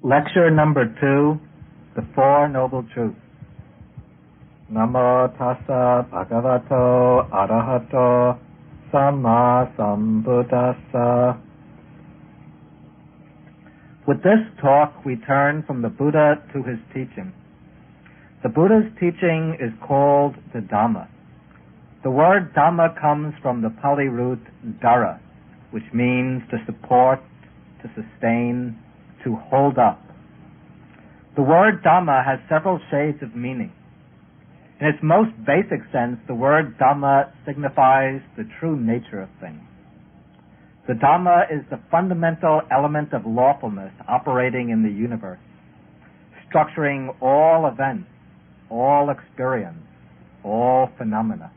Lecture number 2, The Four Noble Truths. Namo tassa bhagavato arahato samma sambuddhassa. With this talk, we turn from the Buddha to his teaching. The Buddha's teaching is called the Dhamma. The word Dhamma comes from the Pali root dara, which means to support, to sustain, to hold up. The word Dhamma has several shades of meaning. In its most basic sense, the word Dhamma signifies the true nature of things. The Dhamma is the fundamental element of lawfulness operating in the universe, structuring all events, all experience, all phenomena.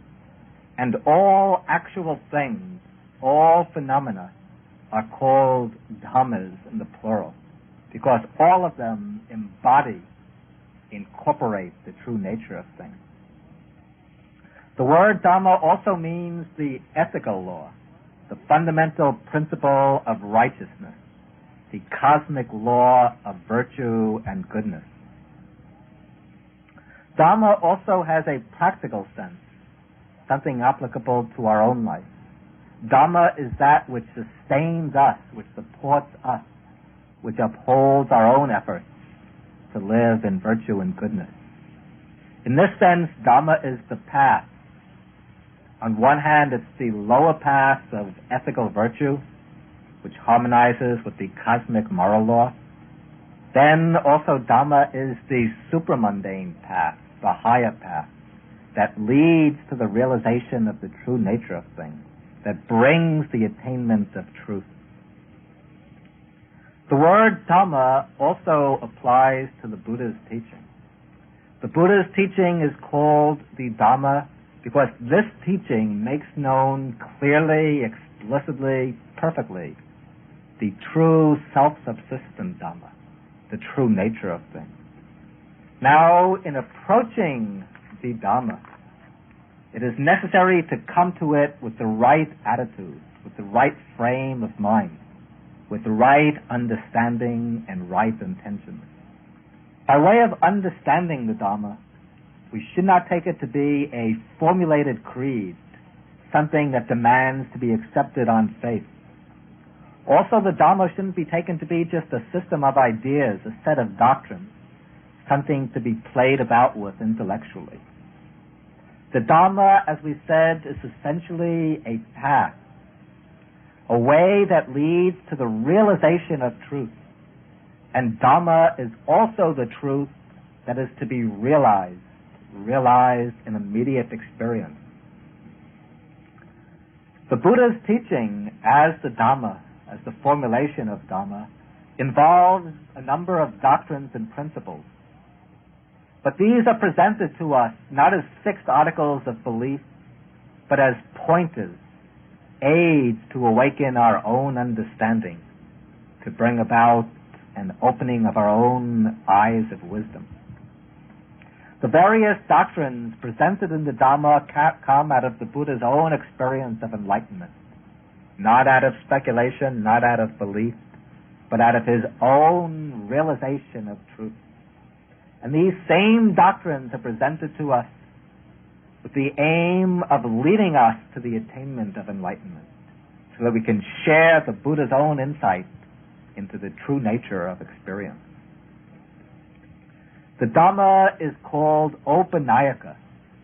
And all actual things, all phenomena, are called dhammas in the plural, because all of them embody, incorporate the true nature of things. The word Dhamma also means the ethical law, the fundamental principle of righteousness, the cosmic law of virtue and goodness. Dhamma also has a practical sense, something applicable to our own life. Dhamma is that which sustains us, which supports us, which upholds our own efforts to live in virtue and goodness. In this sense, Dhamma is the path. On one hand, it's the lower path of ethical virtue, which harmonizes with the cosmic moral law. Then also Dhamma is the supramundane path, the higher path, that leads to the realization of the true nature of things, that brings the attainment of truth. The word Dhamma also applies to the Buddha's teaching. The Buddha's teaching is called the Dhamma because this teaching makes known clearly, explicitly, perfectly the true self-subsistent Dhamma, the true nature of things. Now, in approaching the Dhamma, it is necessary to come to it with the right attitude, with the right frame of mind, with the right understanding and right intentions. By way of understanding the Dhamma, we should not take it to be a formulated creed, something that demands to be accepted on faith. Also, the Dhamma shouldn't be taken to be just a system of ideas, a set of doctrines, something to be played about with intellectually. The Dhamma, as we said, is essentially a path, a way that leads to the realization of truth. And Dhamma is also the truth that is to be realized in immediate experience. The Buddha's teaching as the Dhamma, as the formulation of Dhamma, involves a number of doctrines and principles. But these are presented to us not as fixed articles of belief, but as pointers, aids to awaken our own understanding, to bring about an opening of our own eyes of wisdom. The various doctrines presented in the Dhamma come out of the Buddha's own experience of enlightenment, not out of speculation, not out of belief, but out of his own realization of truth. And these same doctrines are presented to us with the aim of leading us to the attainment of enlightenment, so that we can share the Buddha's own insight into the true nature of experience. The Dhamma is called Upanayaka.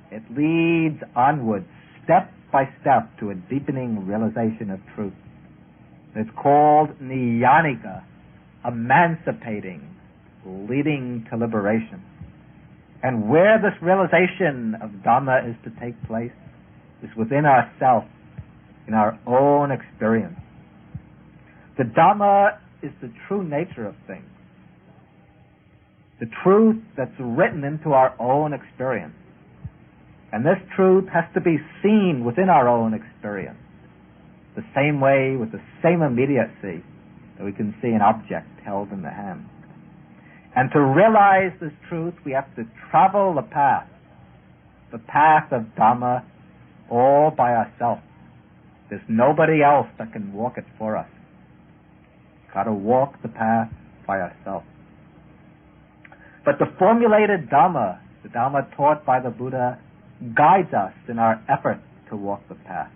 It leads onwards, step by step, to a deepening realization of truth. It's called Niyanika, emancipating, leading to liberation. And where this realization of Dhamma is to take place is within ourselves, in our own experience. The Dhamma is the true nature of things, the truth that's written into our own experience. And this truth has to be seen within our own experience, the same way, with the same immediacy that we can see an object held in the hand. And to realize this truth, we have to travel the path of Dhamma, all by ourselves. There's nobody else that can walk it for us. Got to walk the path by ourselves. But the formulated Dhamma, the Dhamma taught by the Buddha, guides us in our effort to walk the path.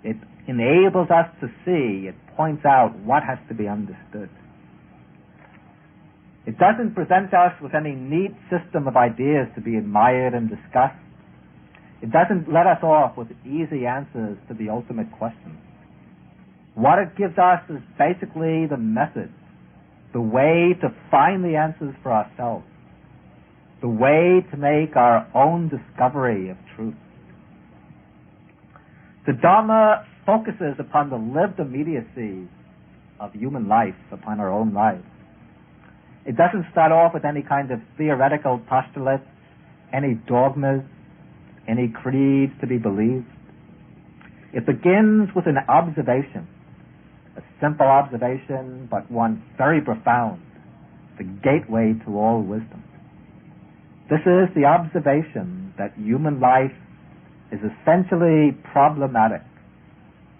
It enables us to see, it points out what has to be understood. It doesn't present us with any neat system of ideas to be admired and discussed. It doesn't let us off with easy answers to the ultimate questions. What it gives us is basically the method, the way to find the answers for ourselves, the way to make our own discovery of truth. The Dhamma focuses upon the lived immediacy of human life, upon our own lives. It doesn't start off with any kind of theoretical postulates, any dogmas, any creeds to be believed. It begins with an observation, a simple observation, but one very profound, the gateway to all wisdom. This is the observation that human life is essentially problematic,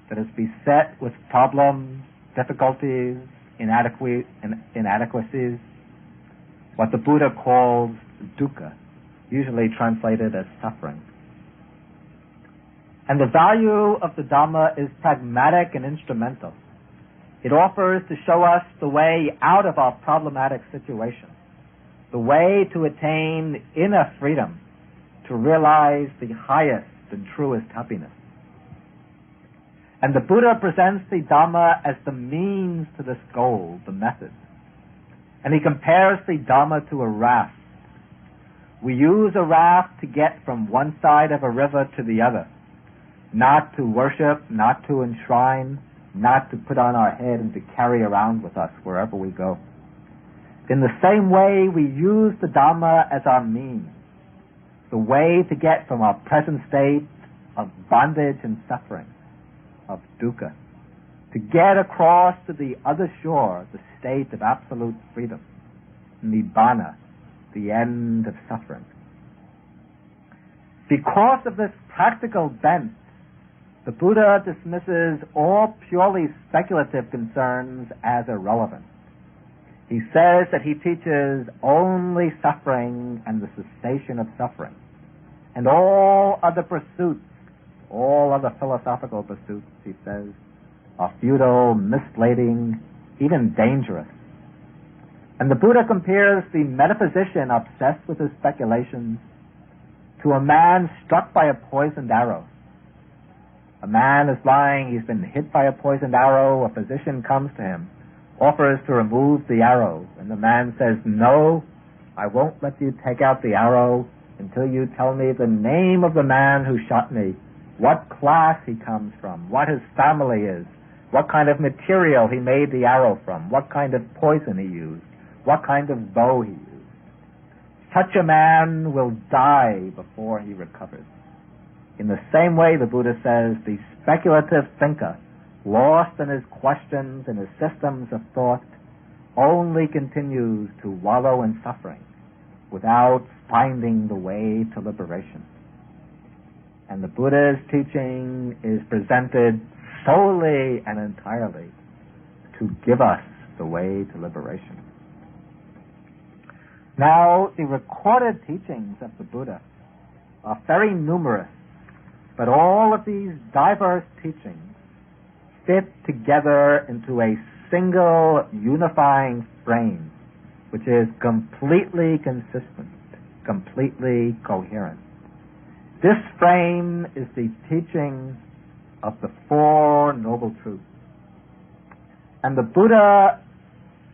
that is beset with problems, difficulties, inadequacies, what the Buddha calls Dukkha, usually translated as suffering. And the value of the Dhamma is pragmatic and instrumental. It offers to show us the way out of our problematic situation, the way to attain inner freedom, to realize the highest and truest happiness. And the Buddha presents the Dhamma as the means to this goal, the method. And he compares the Dhamma to a raft. We use a raft to get from one side of a river to the other, not to worship, not to enshrine, not to put on our head and to carry around with us wherever we go. In the same way, we use the Dhamma as our means, the way to get from our present state of bondage and suffering, of dukkha, to get across to the other shore, the state of absolute freedom, nibbana, the end of suffering. Because of this practical bent, the Buddha dismisses all purely speculative concerns as irrelevant. He says that he teaches only suffering and the cessation of suffering. And all other pursuits, all other philosophical pursuits, he says, are futile, misleading, even dangerous. And the Buddha compares the metaphysician obsessed with his speculations to a man struck by a poisoned arrow. A man is lying, he's been hit by a poisoned arrow, a physician comes to him, offers to remove the arrow, and the man says, "No, I won't let you take out the arrow until you tell me the name of the man who shot me, what class he comes from, what his family is, what kind of material he made the arrow from, what kind of poison he used, what kind of bow he used. Such a man will die before he recovers." In the same way, the Buddha says, the speculative thinker, lost in his questions and his systems of thought, only continues to wallow in suffering without finding the way to liberation. And the Buddha's teaching is presented solely and entirely to give us the way to liberation. Now, the recorded teachings of the Buddha are very numerous, but all of these diverse teachings fit together into a single unifying frame, which is completely consistent, completely coherent. This frame is the teaching of the Four Noble Truths. And the Buddha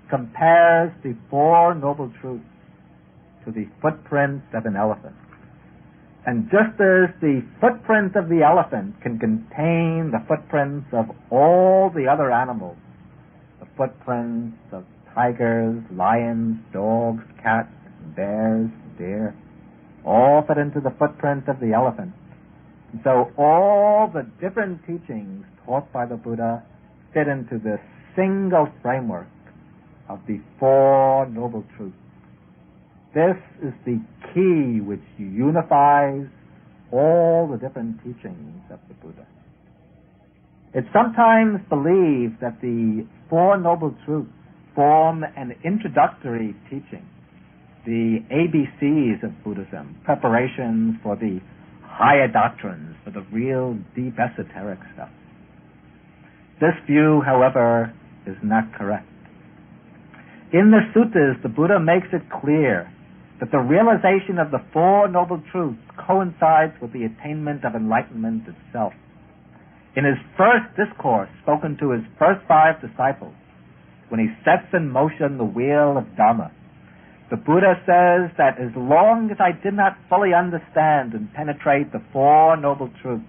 compares the Four Noble Truths to the footprint of an elephant. And just as the footprint of the elephant can contain the footprints of all the other animals, the footprints of tigers, lions, dogs, cats, bears, deer, all fit into the footprint of the elephant. And so all the different teachings taught by the Buddha fit into this single framework of the Four Noble Truths. This is the key which unifies all the different teachings of the Buddha. It's sometimes believed that the Four Noble Truths form an introductory teaching, the ABCs of Buddhism, preparations for the higher doctrines, for the real deep esoteric stuff. This view, however, is not correct. In the suttas, the Buddha makes it clear that the realization of the Four Noble Truths coincides with the attainment of enlightenment itself. In his first discourse, spoken to his first 5 disciples, when he sets in motion the wheel of Dharma, the Buddha says that as long as I did not fully understand and penetrate the Four Noble Truths,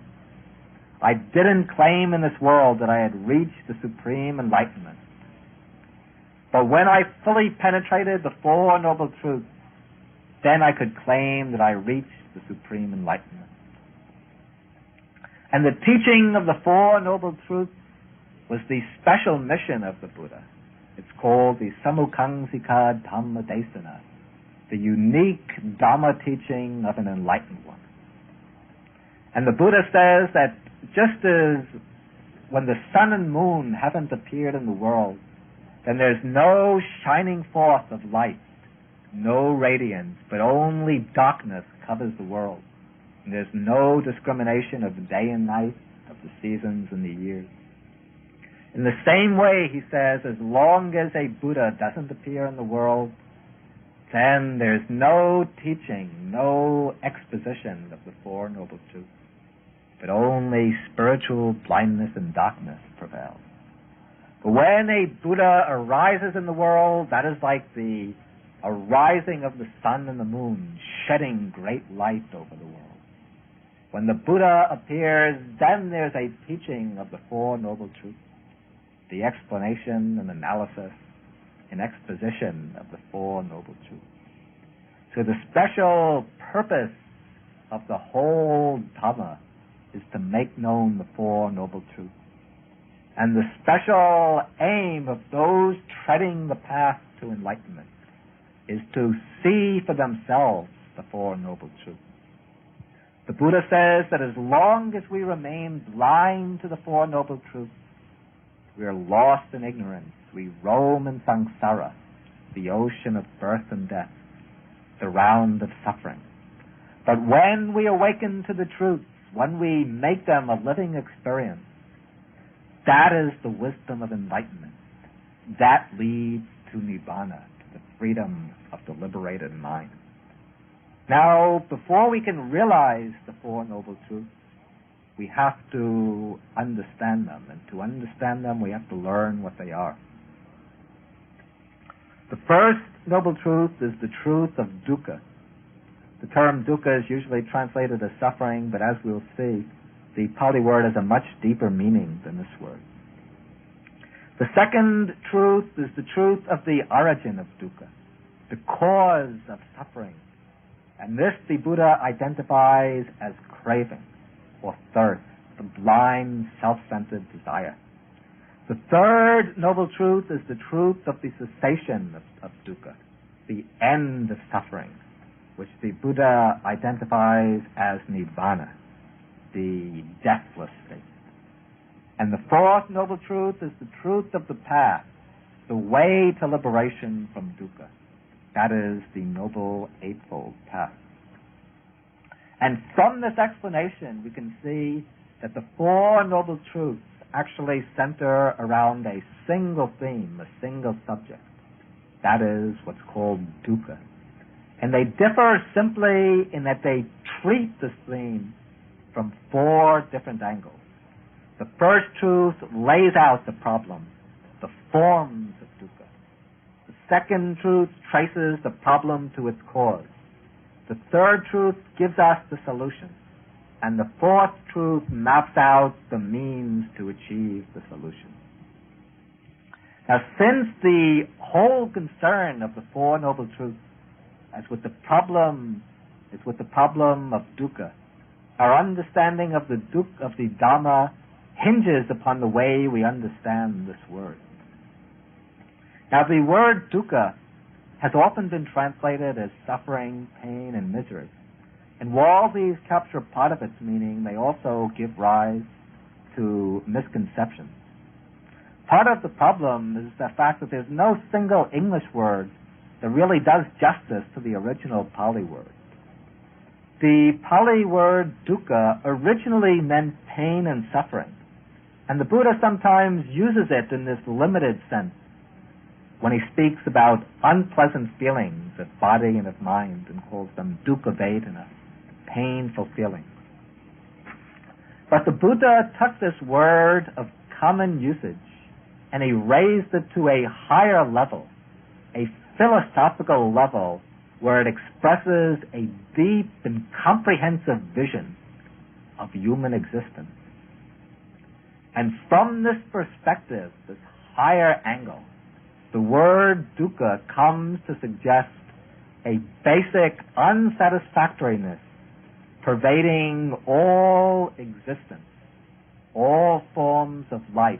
I didn't claim in this world that I had reached the supreme enlightenment. But when I fully penetrated the Four Noble Truths, then I could claim that I reached the supreme enlightenment. And the teaching of the Four Noble Truths was the special mission of the Buddha. It's called the Samukhangsika Dhamma Desana, the unique Dhamma teaching of an enlightened one. And the Buddha says that just as when the sun and moon haven't appeared in the world, then there's no shining forth of light, no radiance, but only darkness covers the world. And there's no discrimination of day and night, of the seasons and the years. In the same way, he says, as long as a Buddha doesn't appear in the world, then there's no teaching, no exposition of the Four Noble Truths, but only spiritual blindness and darkness prevails. But when a Buddha arises in the world, that is like the arising of the sun and the moon, shedding great light over the world. When the Buddha appears, then there's a teaching of the Four Noble Truths, the explanation and analysis and exposition of the Four Noble Truths. So the special purpose of the whole Dhamma is to make known the Four Noble Truths. And the special aim of those treading the path to enlightenment is to see for themselves the Four Noble Truths. The Buddha says that as long as we remain blind to the Four Noble Truths, we are lost in ignorance. We roam in samsara, the ocean of birth and death, the round of suffering. But when we awaken to the truths, when we make them a living experience, that is the wisdom of enlightenment. That leads to nibbana, to the freedom of the liberated mind. Now, before we can realize the Four Noble Truths, we have to understand them. And to understand them, we have to learn what they are. The first Noble Truth is the truth of Dukkha. The term Dukkha is usually translated as suffering, but as we'll see, the Pali word has a much deeper meaning than this word. The second truth is the truth of the origin of Dukkha, the cause of suffering. And this the Buddha identifies as craving, or thirst, the blind, self-centered desire. The third noble truth is the truth of the cessation of dukkha, the end of suffering, which the Buddha identifies as nibbana, the deathless state. And the fourth noble truth is the truth of the path, the way to liberation from dukkha. That is the Noble Eightfold Path. And from this explanation, we can see that the Four Noble Truths actually center around a single theme, a single subject. That is what's called dukkha. And they differ simply in that they treat this theme from four different angles. The first truth lays out the problem, the forms of dukkha. The second truth traces the problem to its cause. The third truth gives us the solution. And the fourth truth maps out the means to achieve the solution. Now, since the whole concern of the Four Noble Truths is with the problem of dukkha, our understanding of the Dhamma hinges upon the way we understand this word. Now, the word dukkha has often been translated as suffering, pain, and misery. And while these capture part of its meaning, they also give rise to misconceptions. Part of the problem is the fact that there's no single English word that really does justice to the original Pali word. The Pali word dukkha originally meant pain and suffering, and the Buddha sometimes uses it in this limited sense when he speaks about unpleasant feelings of body and of mind and calls them dukkha vedana, painful feelings. But the Buddha took this word of common usage and he raised it to a higher level, a philosophical level where it expresses a deep and comprehensive vision of human existence. And from this perspective, this higher angle, the word dukkha comes to suggest a basic unsatisfactoriness pervading all existence, all forms of life,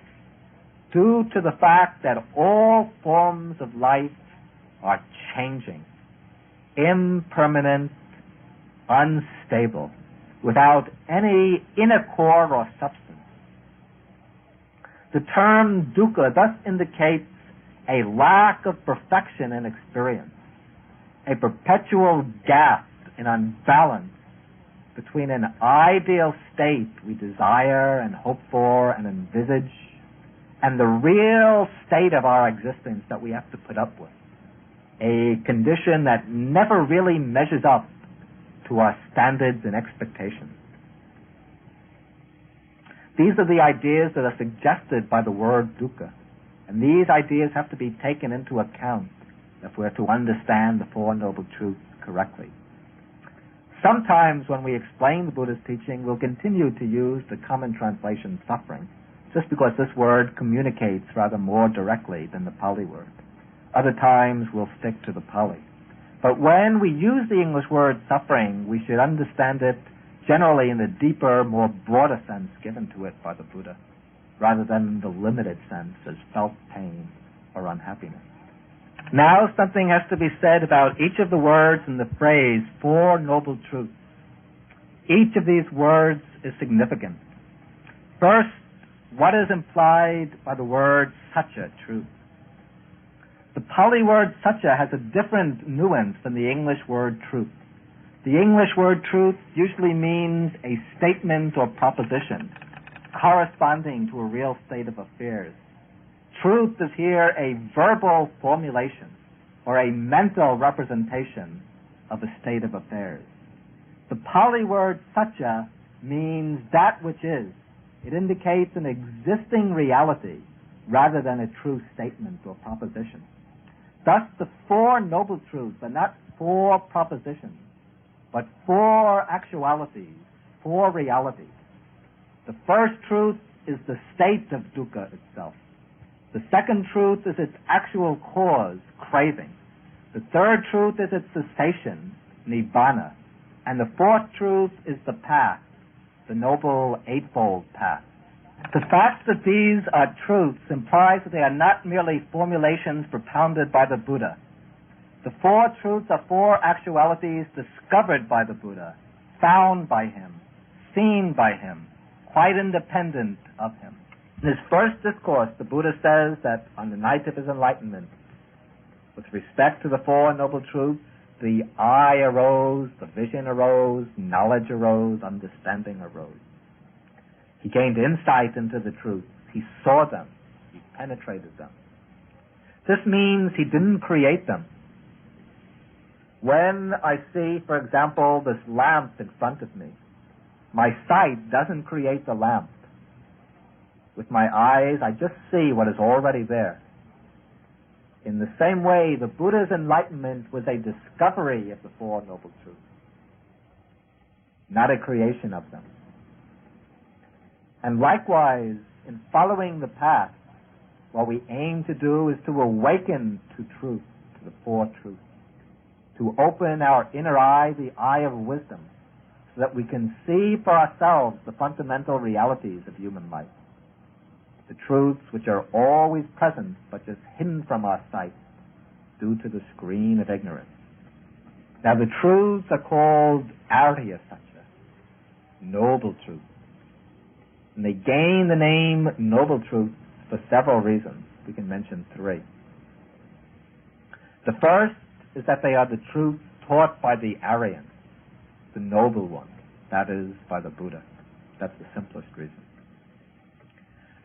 due to the fact that all forms of life are changing, impermanent, unstable, without any inner core or substance. The term dukkha thus indicates a lack of perfection in experience, a perpetual gap, an unbalance between an ideal state we desire and hope for and envisage and the real state of our existence that we have to put up with, a condition that never really measures up to our standards and expectations. These are the ideas that are suggested by the word dukkha, and these ideas have to be taken into account if we're to understand the Four Noble Truths correctly. Sometimes when we explain the Buddha's teaching, we'll continue to use the common translation suffering, just because this word communicates rather more directly than the Pali word. Other times we'll stick to the Pali. But when we use the English word suffering, we should understand it generally in the deeper, more broader sense given to it by the Buddha, rather than the limited sense as felt pain or unhappiness. Now something has to be said about each of the words in the phrase Four Noble Truths. Each of these words is significant. First, what is implied by the word satya, truth? The Pali word satya has a different nuance than the English word truth. The English word truth usually means a statement or proposition corresponding to a real state of affairs. Truth is here a verbal formulation or a mental representation of a state of affairs. The Pali word satya means that which is. It indicates an existing reality rather than a true statement or proposition. Thus, the Four Noble Truths are not four propositions, but four actualities, four realities. The first truth is the state of dukkha itself. The second truth is its actual cause, craving. The third truth is its cessation, nibbana. And the fourth truth is the path, the Noble Eightfold Path. The fact that these are truths implies that they are not merely formulations propounded by the Buddha. The four truths are four actualities discovered by the Buddha, found by him, seen by him, quite independent of him. In his first discourse, the Buddha says that on the night of his enlightenment, with respect to the Four Noble Truths, the eye arose, the vision arose, knowledge arose, understanding arose. He gained insight into the truths. He saw them. He penetrated them. This means he didn't create them. When I see, for example, this lamp in front of me, my sight doesn't create the lamp. With my eyes, I just see what is already there. In the same way, the Buddha's enlightenment was a discovery of the Four Noble Truths, not a creation of them. And likewise, in following the path, what we aim to do is to awaken to truth, to the Four Truths, to open our inner eye, the eye of wisdom, so that we can see for ourselves the fundamental realities of human life. The truths which are always present but just hidden from our sight due to the screen of ignorance. Now the truths are called Arya Satya, Noble Truths. And they gain the name Noble Truths for several reasons. We can mention three. The first is that they are the truths taught by the Aryans, the noble ones, that is, by the Buddha. That's the simplest reason.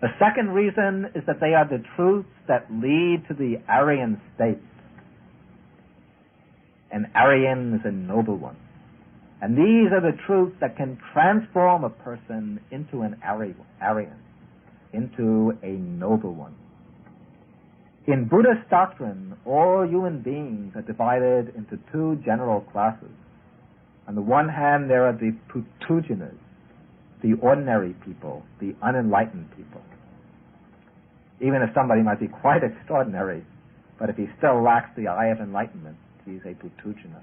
The second reason is that they are the truths that lead to the Aryan state. An Aryan is a noble one. And these are the truths that can transform a person into an Aryan, into a noble one. In Buddhist doctrine, all human beings are divided into two general classes. On the one hand, there are the Putujanas, the ordinary people, the unenlightened people. Even if somebody might be quite extraordinary, but if he still lacks the eye of enlightenment, he's a Putujana,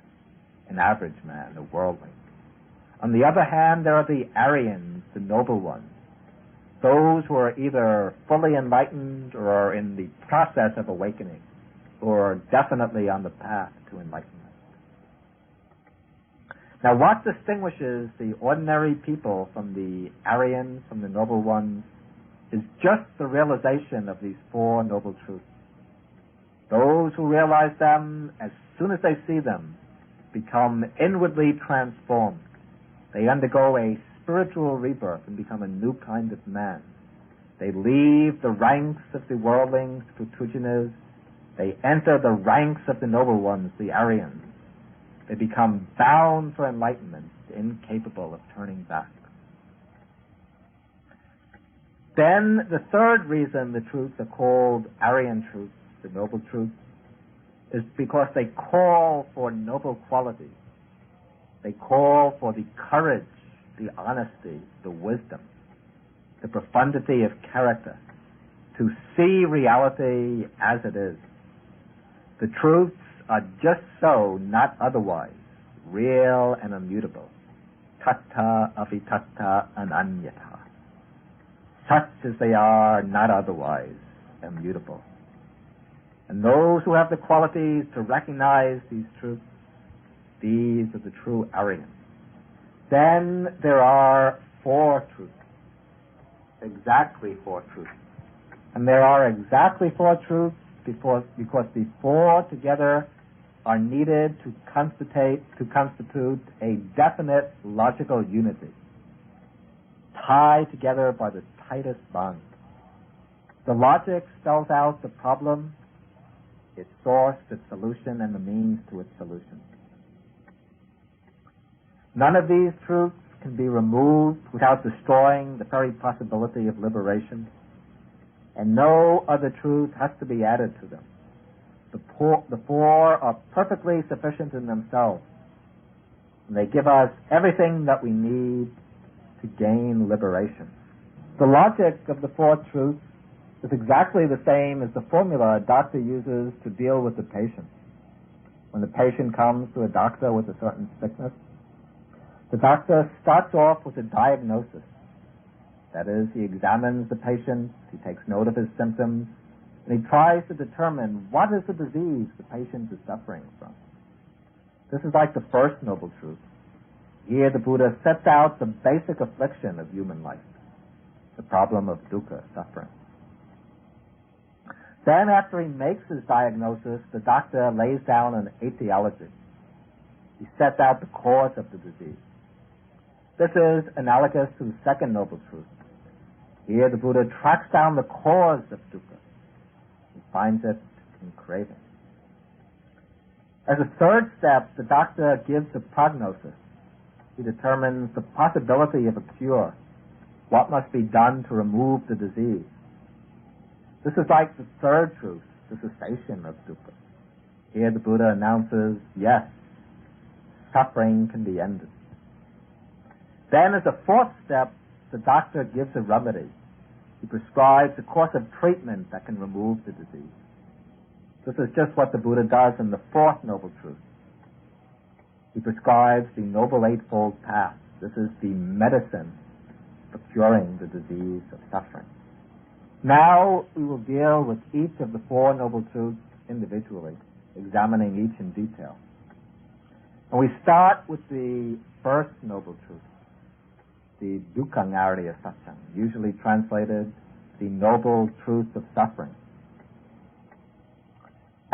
an average man, a worldling. On the other hand, there are the Aryans, the noble ones, those who are either fully enlightened or are in the process of awakening, or are definitely on the path to enlightenment. Now, what distinguishes the ordinary people from the Aryans, from the noble ones, is just the realization of these four noble truths. Those who realize them, as soon as they see them, become inwardly transformed. They undergo a spiritual rebirth and become a new kind of man. They leave the ranks of the worldlings, Putujanas. They enter the ranks of the noble ones, the Aryans. They become bound for enlightenment, incapable of turning back. Then the third reason the truths are called Aryan truths, the noble truths, is because they call for noble qualities. They call for the courage, the honesty, the wisdom, the profundity of character, to see reality as it is. The truths are just so, not otherwise, real and immutable. Tattva avitatta ananyata. Such as they are, not otherwise, immutable. And those who have the qualities to recognize these truths, these are the true Aryans. Then there are four truths. Exactly four truths. And there are exactly four truths because the four together are needed to constitute a definite logical unity, tied together by the tightest bond. The logic spells out the problem, its source, its solution, and the means to its solution. None of these truths can be removed without destroying the very possibility of liberation, and no other truth has to be added to them. The four are perfectly sufficient in themselves, and they give us everything that we need to gain liberation. The logic of the four truths is exactly the same as the formula a doctor uses to deal with the patient. When the patient comes to a doctor with a certain sickness, the doctor starts off with a diagnosis. That is, he examines the patient, he takes note of his symptoms, and he tries to determine what is the disease the patient is suffering from. This is like the first noble truth. Here the Buddha sets out the basic affliction of human life, the problem of dukkha, suffering. Then after he makes his diagnosis, the doctor lays down an etiology. He sets out the cause of the disease. This is analogous to the second noble truth. Here the Buddha tracks down the cause of dukkha. He finds it in craving. As a third step, the doctor gives a prognosis. He determines the possibility of a cure, what must be done to remove the disease. This is like the third truth, the cessation of dukkha. Here the Buddha announces, yes, suffering can be ended. Then as a fourth step, the doctor gives a remedy. He prescribes a course of treatment that can remove the disease. This is just what the Buddha does in the fourth noble truth. He prescribes the Noble Eightfold Path. This is the medicine for curing the disease of suffering. Now we will deal with each of the four noble truths individually, examining each in detail. And we start with the first noble truth, the Dukkha Satyam, usually translated the noble truth of suffering.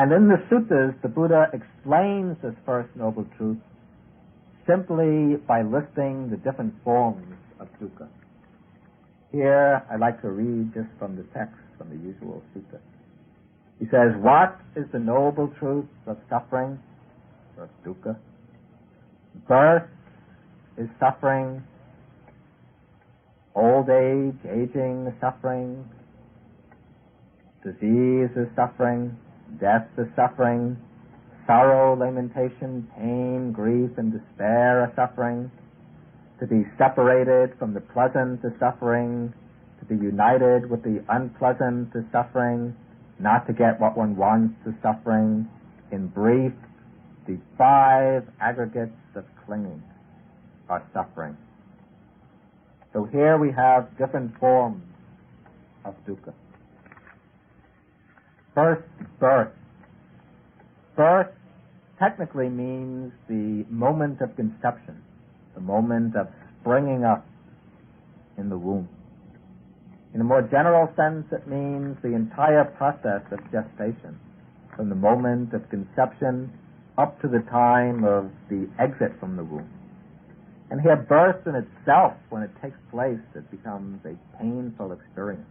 And in the suttas, the Buddha explains this first noble truth simply by listing the different forms of dukkha. Here, I'd like to read just from the text, from the usual sutta. He says, what is the noble truth of suffering, or dukkha? Birth is suffering, old age, aging is suffering, disease is suffering, death is suffering, sorrow, lamentation, pain, grief, and despair are suffering. To be separated from the pleasant is suffering. To be united with the unpleasant is suffering. Not to get what one wants is suffering. In brief, the 5 aggregates of clinging are suffering. So here we have different forms of dukkha. First, birth. Birth technically means the moment of conception, the moment of springing up in the womb. In a more general sense, it means the entire process of gestation, from the moment of conception up to the time of the exit from the womb. And here, birth in itself, when it takes place, it becomes a painful experience.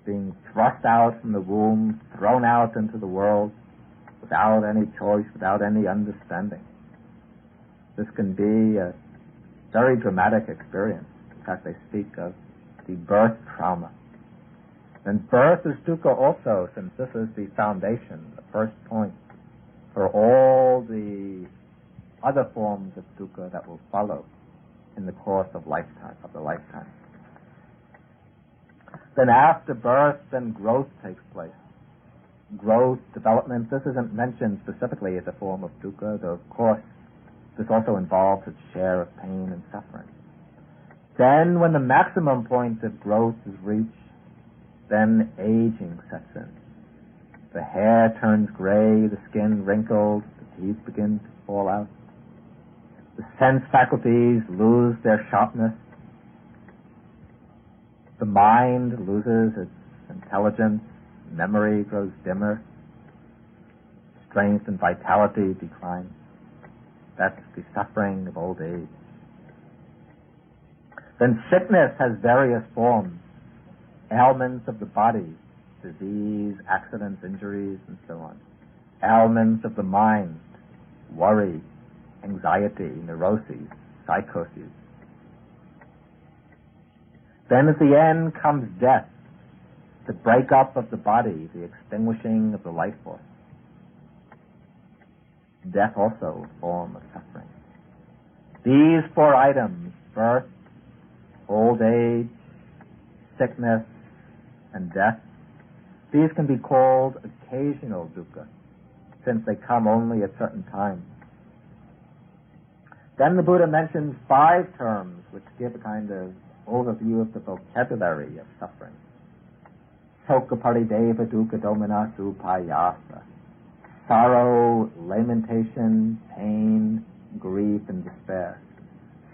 Being thrust out from the womb, thrown out into the world, without any choice, without any understanding. This can be a very dramatic experience. In fact, they speak of the birth trauma. And birth is dukkha also, since this is the foundation, the first point for all the other forms of dukkha that will follow in the course of the lifetime. Then after birth, then growth takes place. Growth, development, this isn't mentioned specifically as a form of dukkha, though of course this also involves its share of pain and suffering. Then when the maximum point of growth is reached, then aging sets in. The hair turns gray, the skin wrinkles, the teeth begin to fall out. The sense faculties lose their sharpness. The mind loses its intelligence. Memory grows dimmer. Strength and vitality decline. That's the suffering of old age. Then sickness has various forms. Ailments of the body, disease, accidents, injuries, and so on. Ailments of the mind, worry, anxiety, neuroses, psychoses. Then at the end comes death, the breakup of the body, the extinguishing of the life force. Death also a form of suffering. These 4 items, birth, old age, sickness, and death, these can be called occasional dukkha, since they come only at certain times. Then the Buddha mentions 5 terms which give a kind of overview of the vocabulary of suffering. Soka parideva dukkha domina supayasa. Sorrow, lamentation, pain, grief, and despair.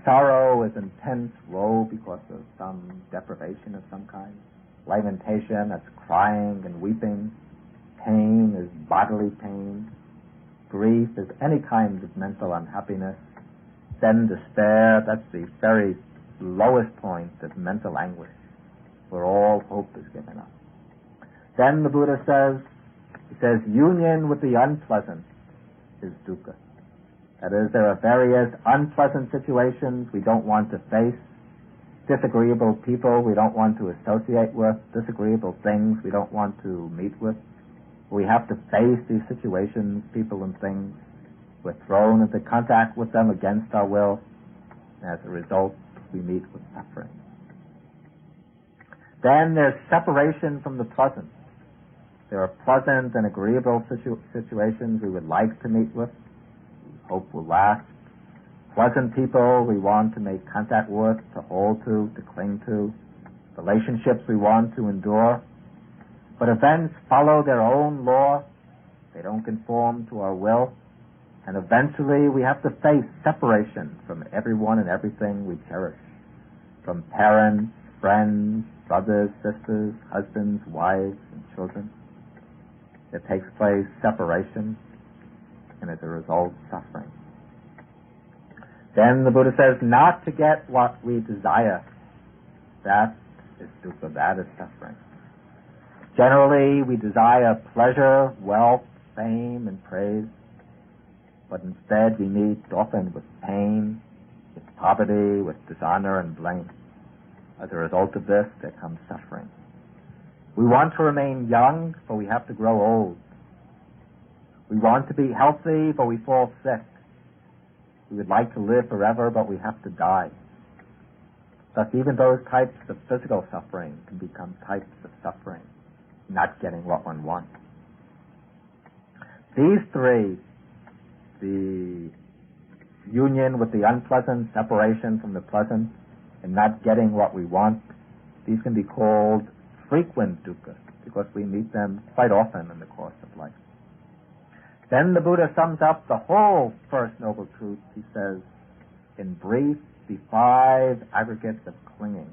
Sorrow is intense woe because of some deprivation of some kind. Lamentation, that's crying and weeping. Pain is bodily pain. Grief is any kind of mental unhappiness. Then despair, that's the very lowest point of mental anguish, where all hope is given up. Then the Buddha says, union with the unpleasant is dukkha. That is, there are various unpleasant situations we don't want to face, disagreeable people we don't want to associate with, disagreeable things we don't want to meet with. We have to face these situations, people and things. We're thrown into contact with them against our will. And as a result, we meet with suffering. Then there's separation from the pleasant. There are pleasant and agreeable situations we would like to meet with, we hope will last. Pleasant people we want to make contact with, to hold to cling to. Relationships we want to endure. But events follow their own law. They don't conform to our will. And eventually we have to face separation from everyone and everything we cherish. From parents, friends, brothers, sisters, husbands, wives, and children. There takes place separation, and as a result, suffering. Then the Buddha says, not to get what we desire, that is dukkha, that is suffering. Generally, we desire pleasure, wealth, fame, and praise, but instead we meet often with pain, with poverty, with dishonor and blame. As a result of this, there comes suffering. We want to remain young, but we have to grow old. We want to be healthy, but we fall sick. We would like to live forever, but we have to die. Thus, even those types of physical suffering can become types of suffering, not getting what one wants. These three, the union with the unpleasant, separation from the pleasant, and not getting what we want, these can be called frequent dukkha, because we meet them quite often in the course of life. Then the Buddha sums up the whole First Noble Truth. He says, in brief, the 5 aggregates of clinging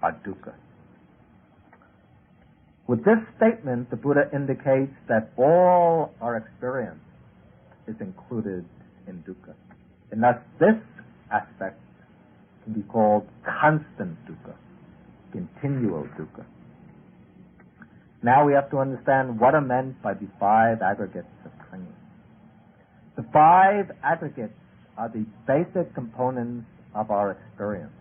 are dukkha. With this statement, the Buddha indicates that all our experience is included in dukkha. And thus this aspect can be called constant dukkha, continual dukkha. Now we have to understand what are meant by the 5 aggregates of clinging. The 5 aggregates are the basic components of our experience,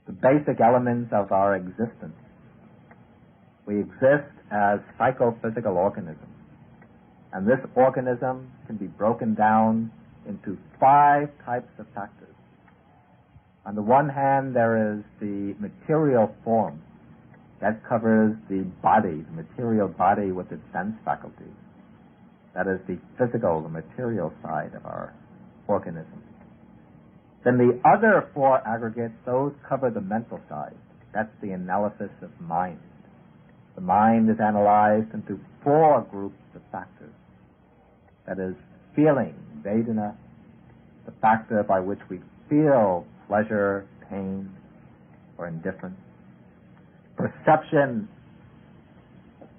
the basic elements of our existence. We exist as psychophysical organisms, and this organism can be broken down into 5 types of factors. On the one hand, there is the material form. That covers the body, the material body with its sense faculties. That is the physical, the material side of our organism. Then the other 4 aggregates, those cover the mental side. That's the analysis of mind. The mind is analyzed into 4 groups of factors. That is feeling, vedana, the factor by which we feel pleasure, pain, or indifference. Perception,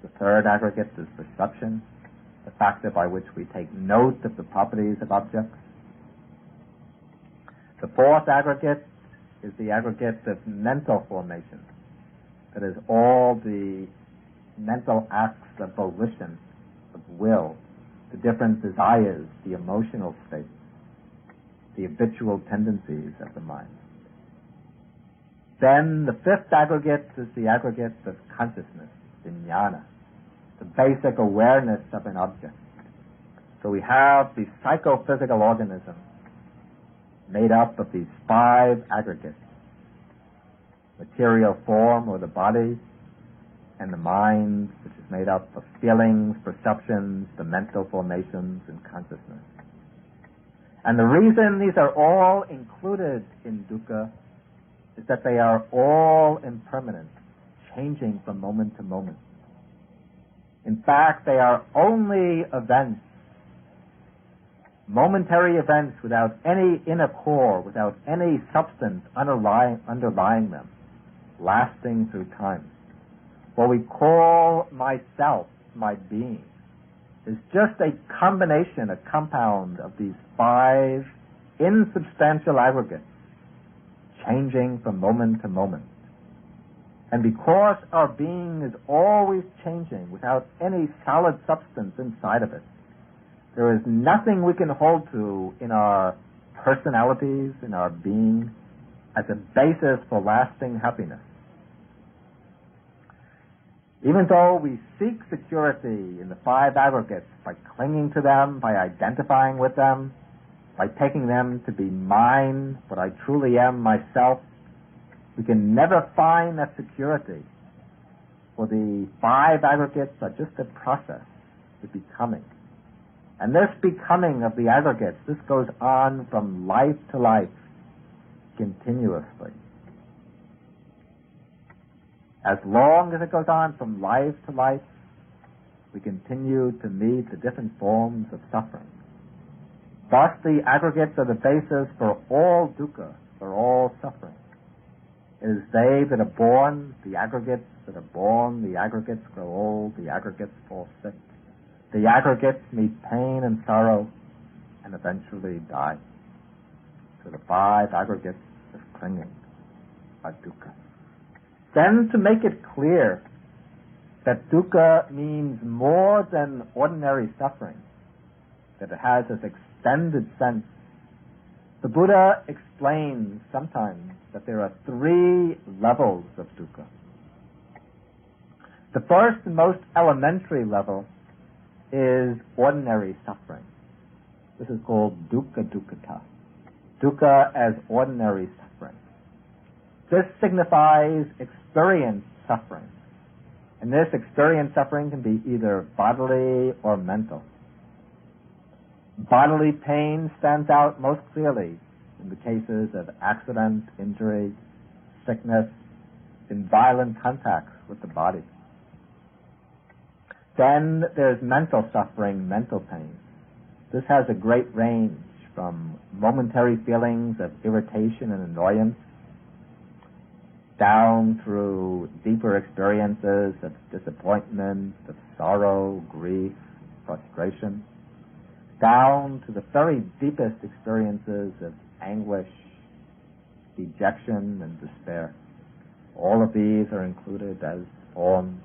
the 3rd aggregate is perception, the factor by which we take note of the properties of objects. The 4th aggregate is the aggregate of mental formation. That is all the mental acts of volition, of will, the different desires, the emotional states, the habitual tendencies of the mind. Then the 5th aggregate is the aggregate of consciousness, vijnana, the basic awareness of an object. So we have the psychophysical organism made up of these 5 aggregates: material form, or the body, and the mind, which is made up of feelings, perceptions, the mental formations, and consciousness. And the reason these are all included in dukkha is that they are all impermanent, changing from moment to moment. In fact, they are only events, momentary events without any inner core, without any substance underlying them, lasting through time. What we call myself, my being, is just a combination, a compound of these 5 insubstantial aggregates, changing from moment to moment. And because our being is always changing without any solid substance inside of it, there is nothing we can hold to in our personalities, in our being, as a basis for lasting happiness. Even though we seek security in the 5 aggregates by clinging to them, by identifying with them, by taking them to be mine, what I truly am, myself, we can never find that security. For the 5 aggregates are just a process, the becoming. And this becoming of the aggregates, this goes on from life to life, continuously. As long as it goes on from life to life, we continue to meet the different forms of suffering. Thus, the aggregates are the basis for all dukkha, for all suffering. It is they that are born, the aggregates that are born, the aggregates grow old, the aggregates fall sick. The aggregates meet pain and sorrow and eventually die. So the 5 aggregates of clinging are dukkha. Then to make it clear that dukkha means more than ordinary suffering, that it has this extended sense, the Buddha explains sometimes that there are 3 levels of dukkha. The first and most elementary level is ordinary suffering. This is called dukkha dukkata. Dukkha as ordinary suffering. This signifies experienced suffering. And this experienced suffering can be either bodily or mental. Bodily pain stands out most clearly in the cases of accident, injury, sickness, in violent contacts with the body. Then there's mental suffering, mental pain. This has a great range from momentary feelings of irritation and annoyance down through deeper experiences of disappointment, of sorrow, grief, frustration, down to the very deepest experiences of anguish, dejection, and despair. All of these are included as forms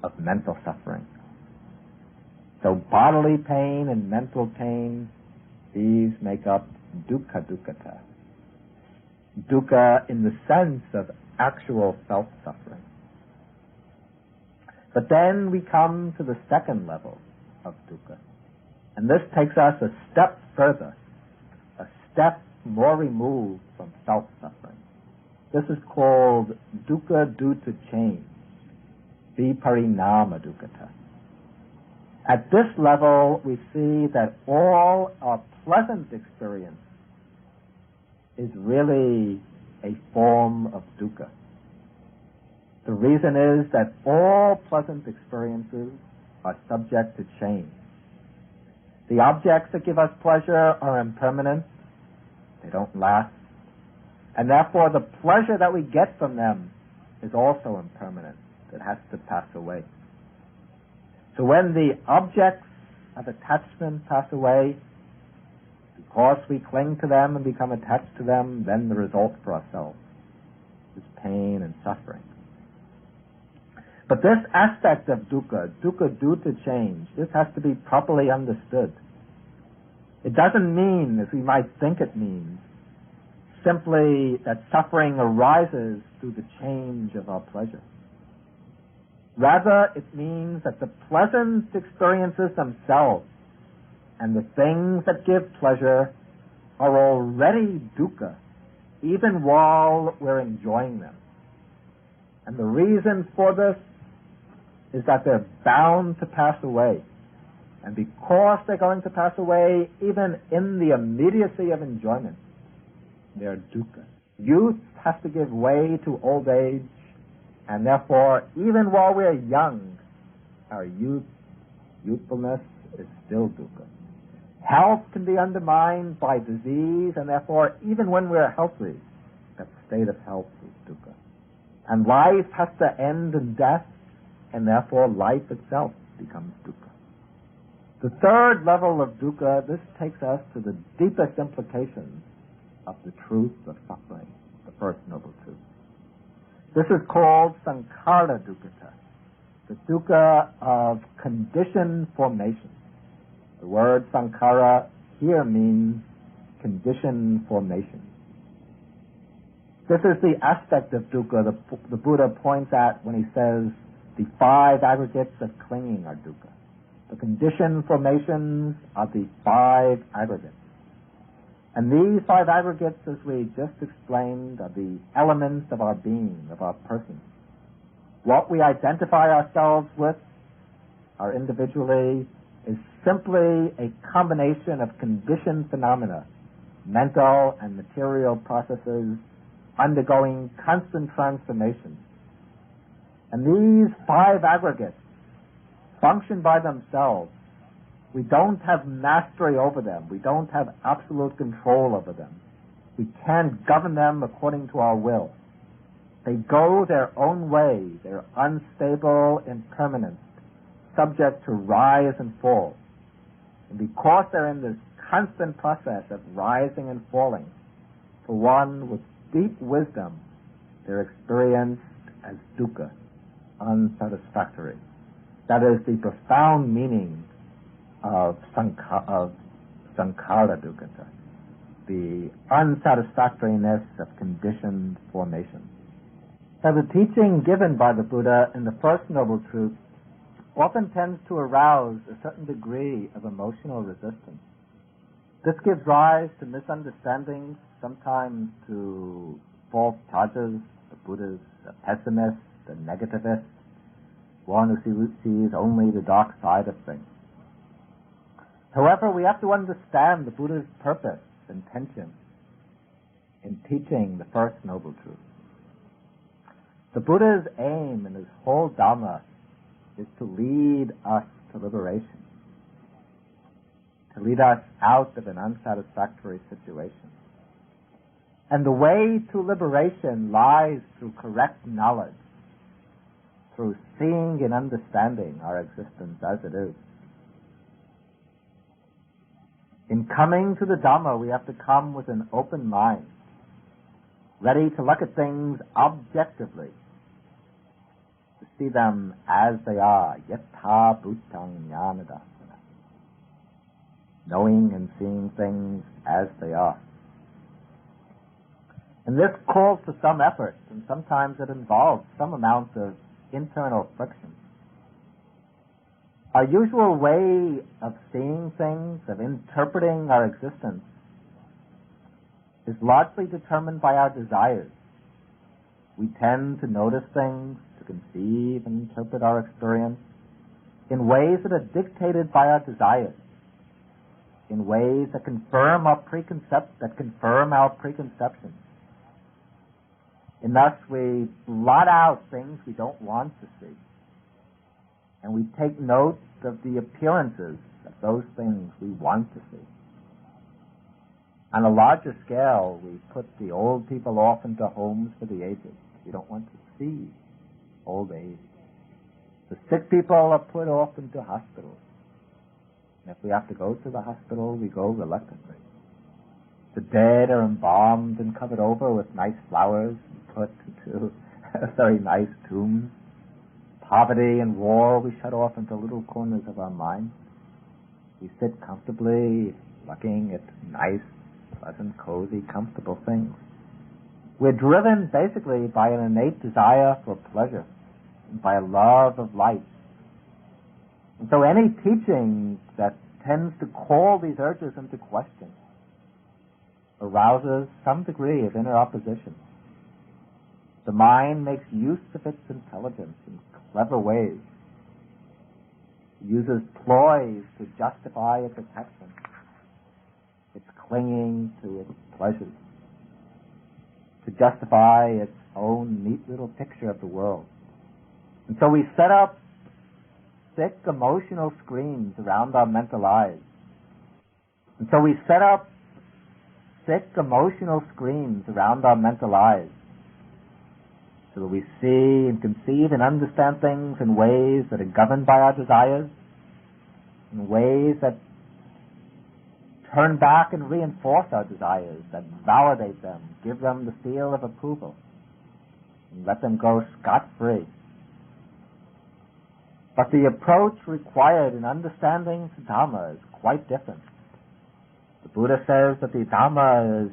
of mental suffering. So bodily pain and mental pain, these make up dukkha dukkata. Dukkha in the sense of actual self-suffering. But then we come to the second level of dukkha. And this takes us a step further, a step more removed from self-suffering. This is called dukkha due to change, viparinama dukkata. At this level, we see that all our pleasant experience is really a form of dukkha. The reason is that all pleasant experiences are subject to change. The objects that give us pleasure are impermanent. They don't last. And therefore, the pleasure that we get from them is also impermanent. It has to pass away. So when the objects of attachment pass away, because we cling to them and become attached to them, then the result for ourselves is pain and suffering. But this aspect of dukkha due to change, this has to be properly understood. It doesn't mean, as we might think it means, simply that suffering arises through the change of our pleasure. Rather, it means that the pleasant experiences themselves and the things that give pleasure are already dukkha, even while we're enjoying them. And the reason for this is that they're bound to pass away. And because they're going to pass away, even in the immediacy of enjoyment, they're dukkha. Youth has to give way to old age, and therefore, even while we're young, our youthfulness is still dukkha. Health can be undermined by disease, and therefore, even when we're healthy, that state of health is dukkha. And life has to end in death, and therefore life itself becomes dukkha. The third level of dukkha, this takes us to the deepest implications of the truth of suffering, the first noble truth. This is called sankhara dukkata, the dukkha of conditioned formation. The word sankhara here means conditioned formation. This is the aspect of dukkha the Buddha points at when he says the 5 aggregates of clinging are dukkha. The conditioned formations are the 5 aggregates. And these 5 aggregates, as we just explained, are the elements of our being, of our person. What we identify ourselves with, our individually, is simply a combination of conditioned phenomena, mental and material processes undergoing constant transformation. And these 5 aggregates function by themselves. We don't have mastery over them. We don't have absolute control over them. We can't govern them according to our will. They go their own way. They're unstable, impermanent, subject to rise and fall. And because they're in this constant process of rising and falling, for one with deep wisdom, they're experienced as dukkha, unsatisfactory. That is the profound meaning of sankhara dukkha, the unsatisfactoriness of conditioned formation. Now, the teaching given by the Buddha in the First Noble Truth often tends to arouse a certain degree of emotional resistance. This gives rise to misunderstandings, sometimes to false charges. The Buddha's a pessimist, a negativist, one who sees only the dark side of things. However, we have to understand the Buddha's purpose, intention, in teaching the First Noble Truth. The Buddha's aim in his whole Dhamma is to lead us to liberation, to lead us out of an unsatisfactory situation. And the way to liberation lies through correct knowledge, through seeing and understanding our existence as it is. In coming to the Dhamma, we have to come with an open mind, ready to look at things objectively, to see them as they are, yatha bhutang jnanadasana, knowing and seeing things as they are. And this calls for some effort, and sometimes it involves some amount of internal friction. Our usual way of seeing things, of interpreting our existence, is largely determined by our desires. We tend to notice things, to conceive and interpret our experience in ways that are dictated by our desires, in ways that confirm our preconceptions. And thus we blot out things we don't want to see. And we take note of the appearances of those things we want to see. On a larger scale, we put the old people off into homes for the aged. We don't want to see old age. The sick people are put off into hospitals. And if we have to go to the hospital, we go reluctantly. The dead are embalmed and covered over with nice flowers and put into very nice tombs. Poverty and war we shut off into little corners of our mind. We sit comfortably looking at nice, pleasant, cozy, comfortable things. We're driven basically by an innate desire for pleasure and by a love of life. And so any teaching that tends to call these urges into question arouses some degree of inner opposition. The mind makes use of its intelligence in clever ways. It uses ploys to justify its attachment. It's clinging to its pleasures, to justify its own neat little picture of the world. And so we set up thick emotional screens around our mental eyes. So that we see and conceive and understand things in ways that are governed by our desires, in ways that turn back and reinforce our desires, that validate them, give them the seal of approval, and let them go scot-free. But the approach required in understanding the Dhamma is quite different. The Buddha says that the Dhamma is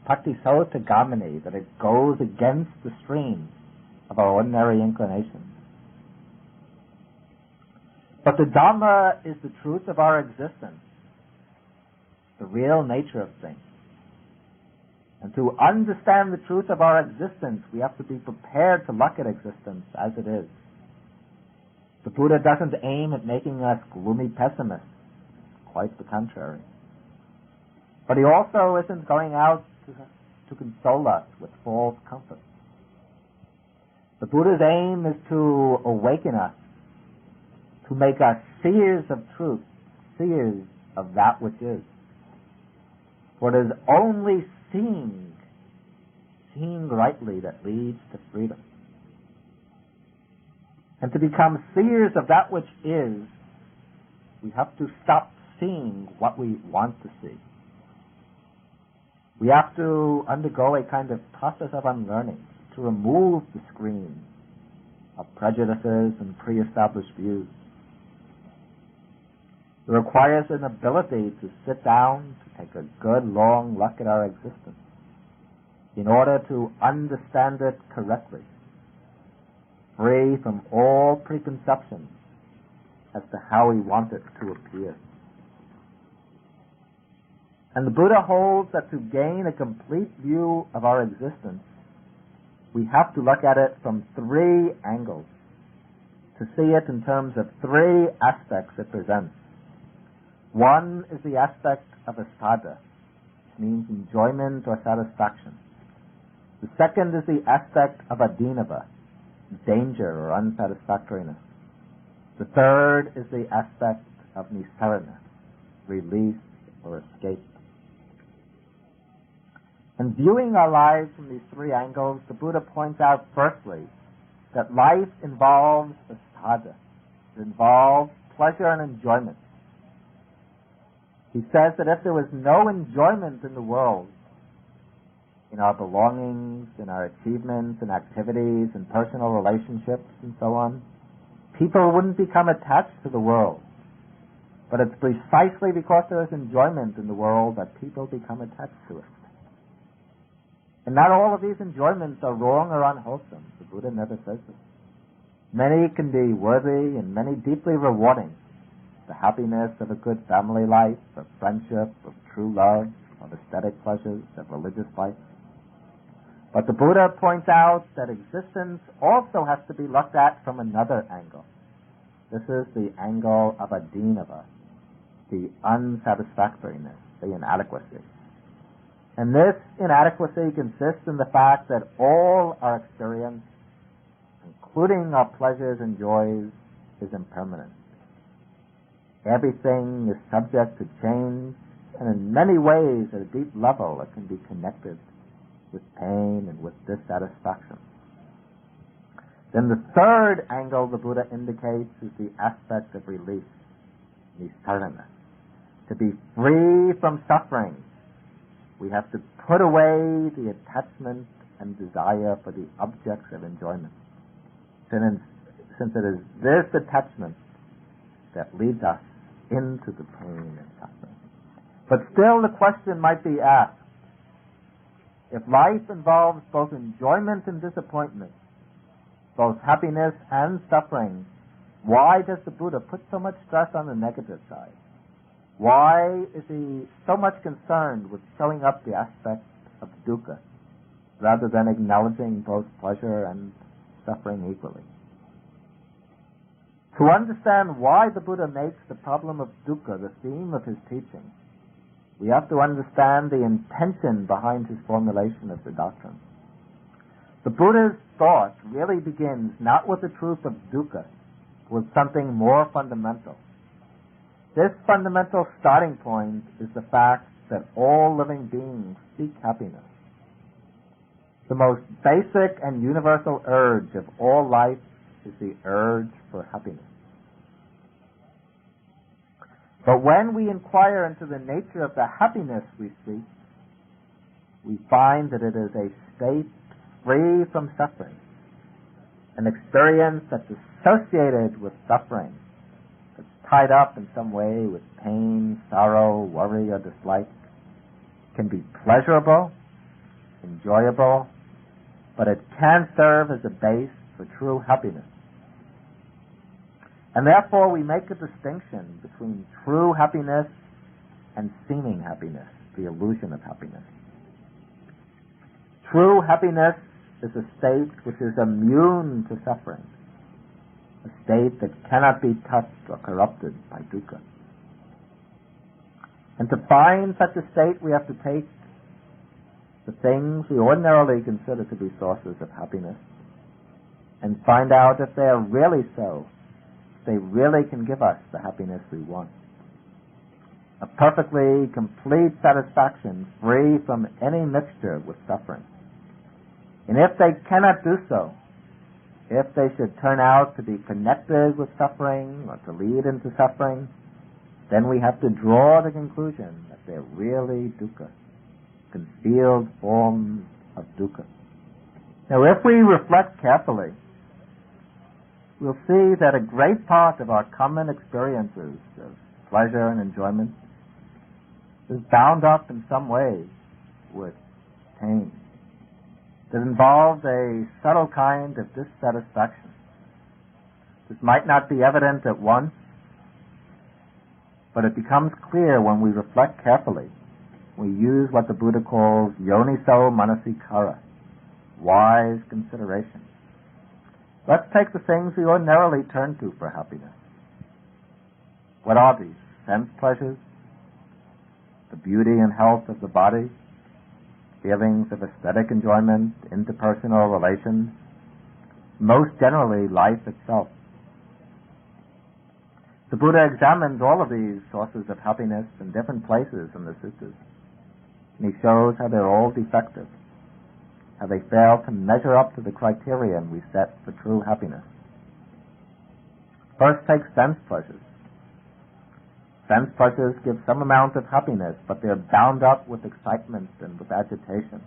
patisota gamini, that it goes against the stream of our ordinary inclinations. But the Dhamma is the truth of our existence, the real nature of things. And to understand the truth of our existence, we have to be prepared to look at existence as it is. The Buddha doesn't aim at making us gloomy pessimists, quite the contrary. But he also isn't going out to console us with false comfort. The Buddha's aim is to awaken us, to make us seers of truth, seers of that which is. For it is only seeing seeing rightly that leads to freedom. And to become seers of that which is, we have to stop seeing what we want to see. We have to undergo a kind of process of unlearning, to remove the screen of prejudices and pre-established views. It requires an ability to sit down, to take a good long look at our existence in order to understand it correctly, free from all preconceptions as to how we want it to appear. And the Buddha holds that to gain a complete view of our existence, we have to look at it from three angles, to see it in terms of three aspects it presents. One is the aspect of asada, which means enjoyment or satisfaction. The second is the aspect of adinava, danger or unsatisfactoriness. The third is the aspect of nisarana, release or escape. And viewing our lives from these three angles, the Buddha points out firstly that life involves asada. It involves pleasure and enjoyment. He says that if there was no enjoyment in the world, in our belongings, in our achievements and activities and personal relationships and so on, people wouldn't become attached to the world. But it's precisely because there is enjoyment in the world that people become attached to it. And not all of these enjoyments are wrong or unwholesome. The Buddha never says this. Many can be worthy and many deeply rewarding. The happiness of a good family life, of friendship, of true love, of aesthetic pleasures, of religious life. But the Buddha points out that existence also has to be looked at from another angle. This is the angle of adinava, the unsatisfactoriness, the inadequacy. And this inadequacy consists in the fact that all our experience, including our pleasures and joys, is impermanent. Everything is subject to change, and in many ways, at a deep level, it can be connected with pain and with dissatisfaction. Then the third angle the Buddha indicates is the aspect of release, nisarana. To be free from suffering, we have to put away the attachment and desire for the objects of enjoyment. Since it is this attachment that leads us into the pain and suffering. But still the question might be asked, if life involves both enjoyment and disappointment, both happiness and suffering, why does the Buddha put so much stress on the negative side? Why is he so much concerned with showing up the aspect of dukkha rather than acknowledging both pleasure and suffering equally? To understand why the Buddha makes the problem of dukkha the theme of his teaching, we have to understand the intention behind his formulation of the doctrine. The Buddha's thought really begins not with the truth of dukkha, but with something more fundamental. This fundamental starting point is the fact that all living beings seek happiness. The most basic and universal urge of all life is the urge for happiness. But when we inquire into the nature of the happiness we seek, we find that it is a state free from suffering, an experience that's associated with suffering, that's tied up in some way with pain, sorrow, worry, or dislike, can be pleasurable, enjoyable, but it can serve as a base for true happiness. And therefore we make a distinction between true happiness and seeming happiness, the illusion of happiness. True happiness is a state which is immune to suffering, a state that cannot be touched or corrupted by dukkha. And to find such a state, we have to take the things we ordinarily consider to be sources of happiness and find out if they are really so, if they really can give us the happiness we want. A perfectly complete satisfaction free from any mixture with suffering. And if they cannot do so, if they should turn out to be connected with suffering or to lead into suffering, then we have to draw the conclusion that they're really dukkha, concealed forms of dukkha. Now, if we reflect carefully, we'll see that a great part of our common experiences of pleasure and enjoyment is bound up in some way with pain that involves a subtle kind of dissatisfaction. This might not be evident at once, but it becomes clear when we reflect carefully. We use what the Buddha calls yoniso manasikara, wise consideration. Let's take the things we ordinarily turn to for happiness. What are these? Sense pleasures, the beauty and health of the body, feelings of aesthetic enjoyment, interpersonal relations, most generally life itself. The Buddha examines all of these sources of happiness in different places in the suttas, and he shows how they're all defective, how they fail to measure up to the criterion we set for true happiness. First, take sense pleasures. Sense pleasures give some amount of happiness, but they're bound up with excitement and with agitation.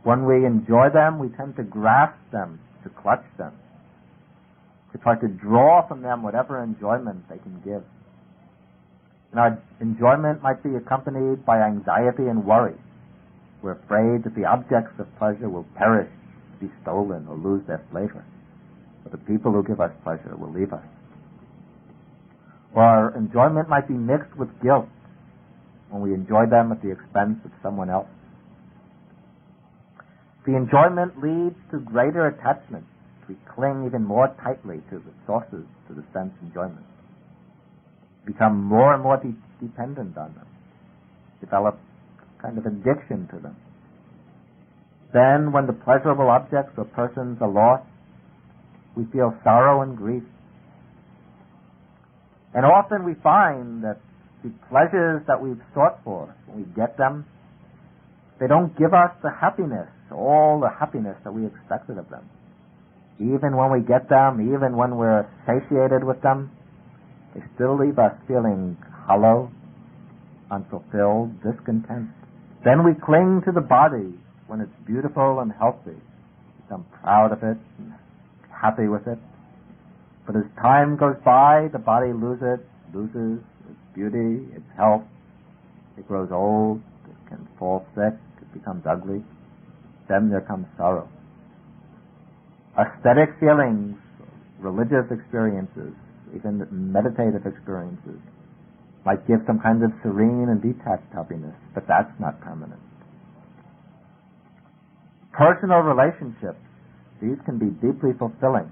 When we enjoy them, we tend to grasp them, to clutch them, to try to draw from them whatever enjoyment they can give. And our enjoyment might be accompanied by anxiety and worry. We're afraid that the objects of pleasure will perish, be stolen, or lose their flavor. Or the people who give us pleasure will leave us. Or our enjoyment might be mixed with guilt when we enjoy them at the expense of someone else. The enjoyment leads to greater attachment. We cling even more tightly to the sources, to the sense enjoyment. Become more and more dependent on them. Develop kind of addiction to them. Then, when the pleasurable objects or persons are lost, we feel sorrow and grief. And often we find that the pleasures that we've sought for, when we get them, they don't give us the happiness, all the happiness that we expected of them. Even when we get them, even when we're satiated with them, they still leave us feeling hollow, unfulfilled, discontent. Then we cling to the body when it's beautiful and healthy, become proud of it and happy with it. But as time goes by, the body loses its beauty, its health. It grows old, it can fall sick, it becomes ugly. Then there comes sorrow. Aesthetic feelings, religious experiences, even meditative experiences, might give some kind of serene and detached happiness, but that's not permanent. Personal relationships, these can be deeply fulfilling,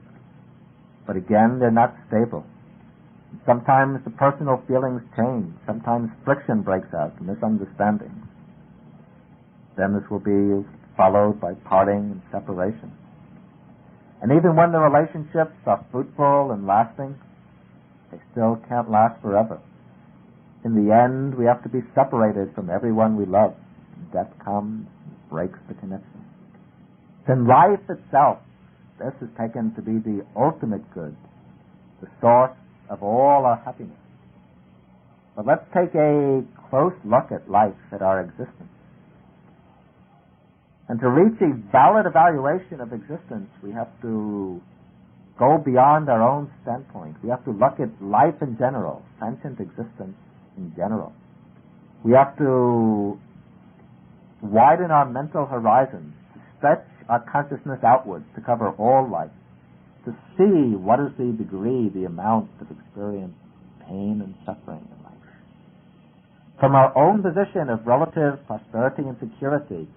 but again, they're not stable. Sometimes the personal feelings change. Sometimes friction breaks out, misunderstandings. Then this will be followed by parting and separation. And even when the relationships are fruitful and lasting, they still can't last forever. In the end, we have to be separated from everyone we love. Death comes and breaks the connection. Then life itself, this is taken to be the ultimate good, the source of all our happiness. But let's take a close look at life, at our existence. And to reach a valid evaluation of existence, we have to go beyond our own standpoint. We have to look at life in general, sentient existence in general. We have to widen our mental horizons, to stretch our consciousness outwards, to cover all life, to see what is the degree, the amount of experience, pain and suffering in life. From our own position of relative prosperity and security,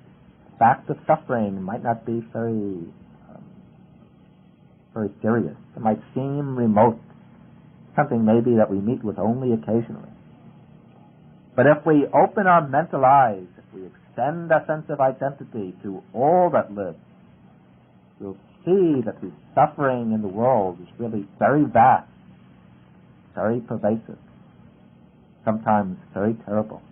the fact of suffering might not be very serious. It might seem remote, something maybe that we meet with only occasionally. But if we open our mental eyes, if we extend our sense of identity to all that lives, we'll see that the suffering in the world is really very vast, very pervasive, sometimes very terrible.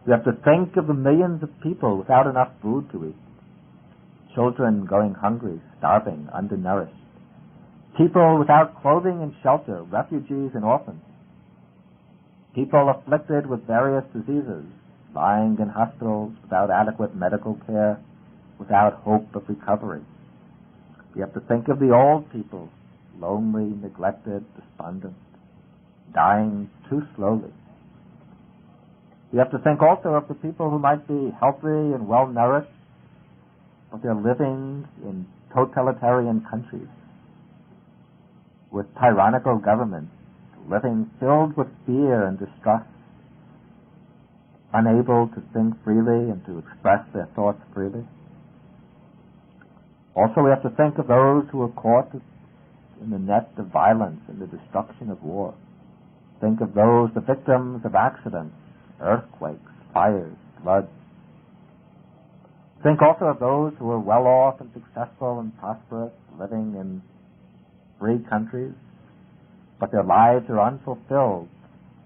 We have to think of the millions of people without enough food to eat, children going hungry, starving, undernourished, people without clothing and shelter, refugees and orphans, people afflicted with various diseases, lying in hospitals without adequate medical care, without hope of recovery. We have to think of the old people, lonely, neglected, despondent, dying too slowly. We have to think also of the people who might be healthy and well-nourished, but they're living in totalitarian countries with tyrannical governments, living filled with fear and distrust, unable to think freely and to express their thoughts freely. Also, we have to think of those who are caught in the net of violence and the destruction of war. Think of those, the victims of accidents, earthquakes, fires, floods. Think also of those who are well off and successful and prosperous, living in free countries, but their lives are unfulfilled.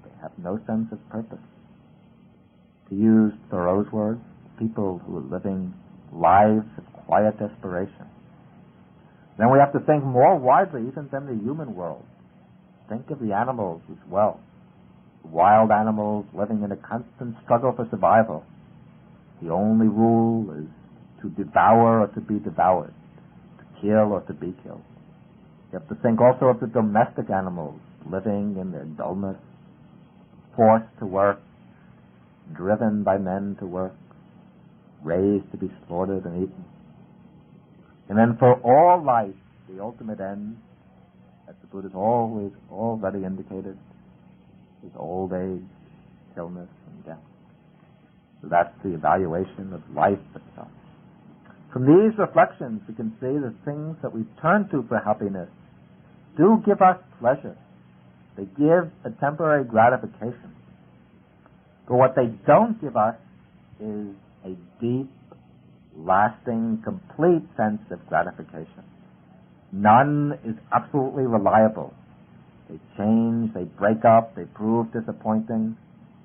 They have no sense of purpose. To use Thoreau's words, people who are living lives of quiet desperation. Then we have to think more widely even than the human world. Think of the animals as well. Wild animals living in a constant struggle for survival. The only rule is to devour or to be devoured, to kill or to be killed. You have to think also of the domestic animals living in their dullness, forced to work, driven by men to work, raised to be slaughtered and eaten. And then for all life, the ultimate end, as the Buddha has always already indicated, is old age, illness, and death. So that's the evaluation of life itself. From these reflections, we can see the things that we turn to for happiness do give us pleasure. They give a temporary gratification. But what they don't give us is a deep, lasting, complete sense of gratification. None is absolutely reliable. They change, they break up, they prove disappointing,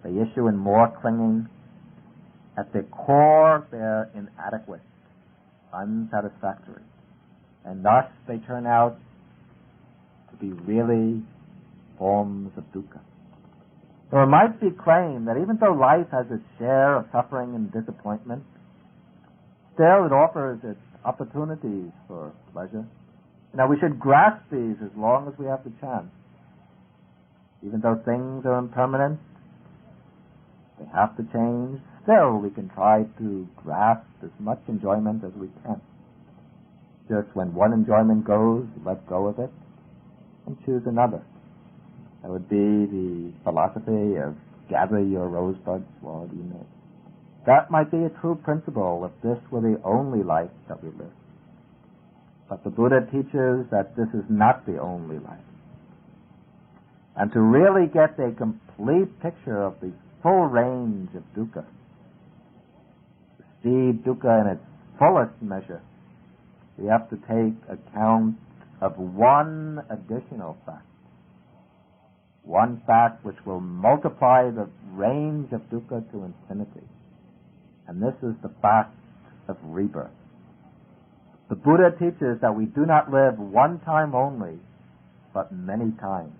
they issue in more clinging. At their core, they're inadequate, unsatisfactory, and thus they turn out to be really forms of dukkha. So it might be claimed that even though life has its share of suffering and disappointment, still it offers its opportunities for pleasure. Now we should grasp these as long as we have the chance. Even though things are impermanent, they have to change, still we can try to grasp as much enjoyment as we can. Just when one enjoyment goes, let go of it and choose another. That would be the philosophy of gather your rosebuds while you may. That might be a true principle if this were the only life that we live. But the Buddha teaches that this is not the only life. And to really get a complete picture of the full range of dukkha, to see dukkha in its fullest measure, we have to take account of one additional fact. One fact which will multiply the range of dukkha to infinity. And this is the fact of rebirth. The Buddha teaches that we do not live one time only, but many times,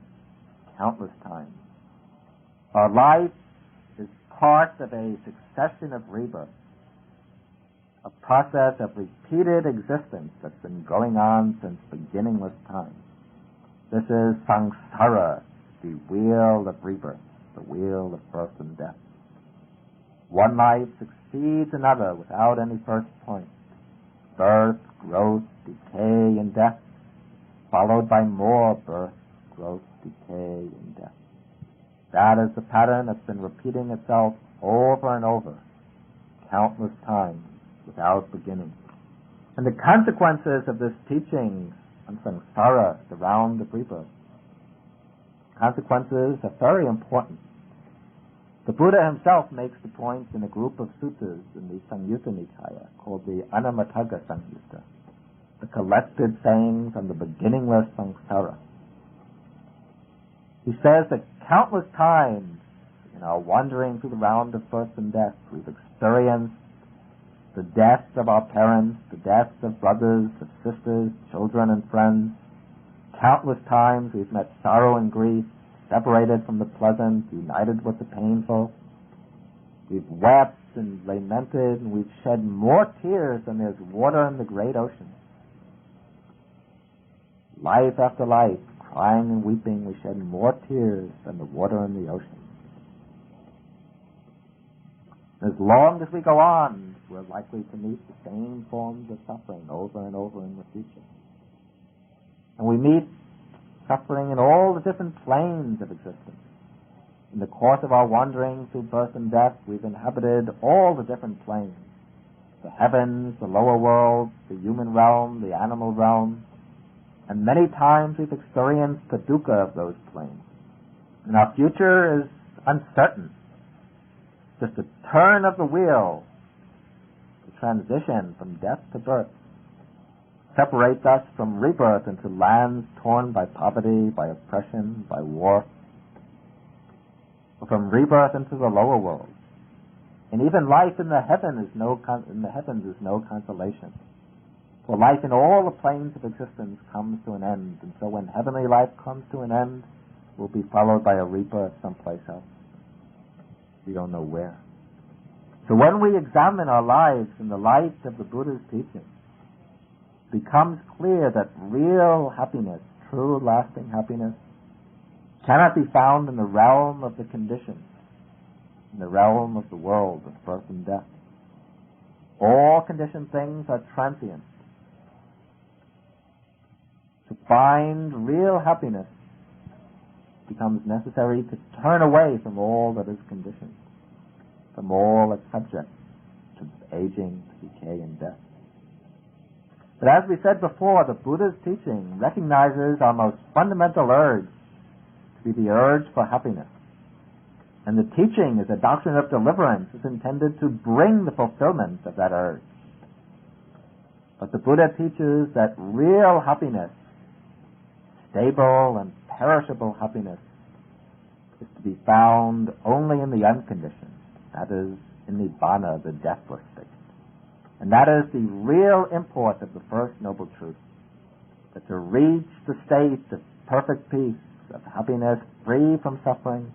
countless times. Our life is part of a succession of rebirths, a process of repeated existence that's been going on since beginningless time. This is samsara, the wheel of rebirth, the wheel of birth and death. One life succeeds another without any first point. Birth, growth, decay, and death, followed by more birth, growth, decay, and death. That is the pattern that's been repeating itself over and over, countless times, without beginning. And the consequences of this teaching on samsara, the round of rebirth, consequences are very important. The Buddha himself makes the point in a group of suttas in the Samyutta Nikaya called the Anamatagga Samyutta, the collected sayings on the beginningless samsara. He says that countless times in our wandering through the round of birth and death, we've experienced the deaths of our parents, the deaths of brothers, of sisters, children, and friends. Countless times we've met sorrow and grief, separated from the pleasant, united with the painful. We've wept and lamented, and we've shed more tears than there's water in the great ocean. Life after life, crying and weeping, we shed more tears than the water in the ocean. As long as we go on, we're likely to meet the same forms of suffering over and over in the future. And we meet suffering in all the different planes of existence. In the course of our wandering through birth and death, we've inhabited all the different planes. The heavens, the lower world, the human realm, the animal realm. And many times we've experienced the dukkha of those planes. And our future is uncertain. Just a turn of the wheel, the transition from death to birth, separates us from rebirth into lands torn by poverty, by oppression, by war, or from rebirth into the lower world. And even life in the heavens is no consolation. For life in all the planes of existence comes to an end, and so when heavenly life comes to an end, will be followed by a rebirth someplace else. We don't know where. So when we examine our lives in the light of the Buddha's teaching, it becomes clear that real happiness, true lasting happiness, cannot be found in the realm of the conditioned, in the realm of the world of birth and death. All conditioned things are transient. To find real happiness becomes necessary to turn away from all that is conditioned, from all that's subject to aging, to decay, and death. But as we said before, the Buddha's teaching recognizes our most fundamental urge to be the urge for happiness. And the teaching as a doctrine of deliverance is intended to bring the fulfillment of that urge. But the Buddha teaches that real happiness, stable and perishable happiness, is to be found only in the unconditioned, that is, in Nibbana, the deathless state. And that is the real import of the first noble truth, that to reach the state of perfect peace, of happiness free from suffering,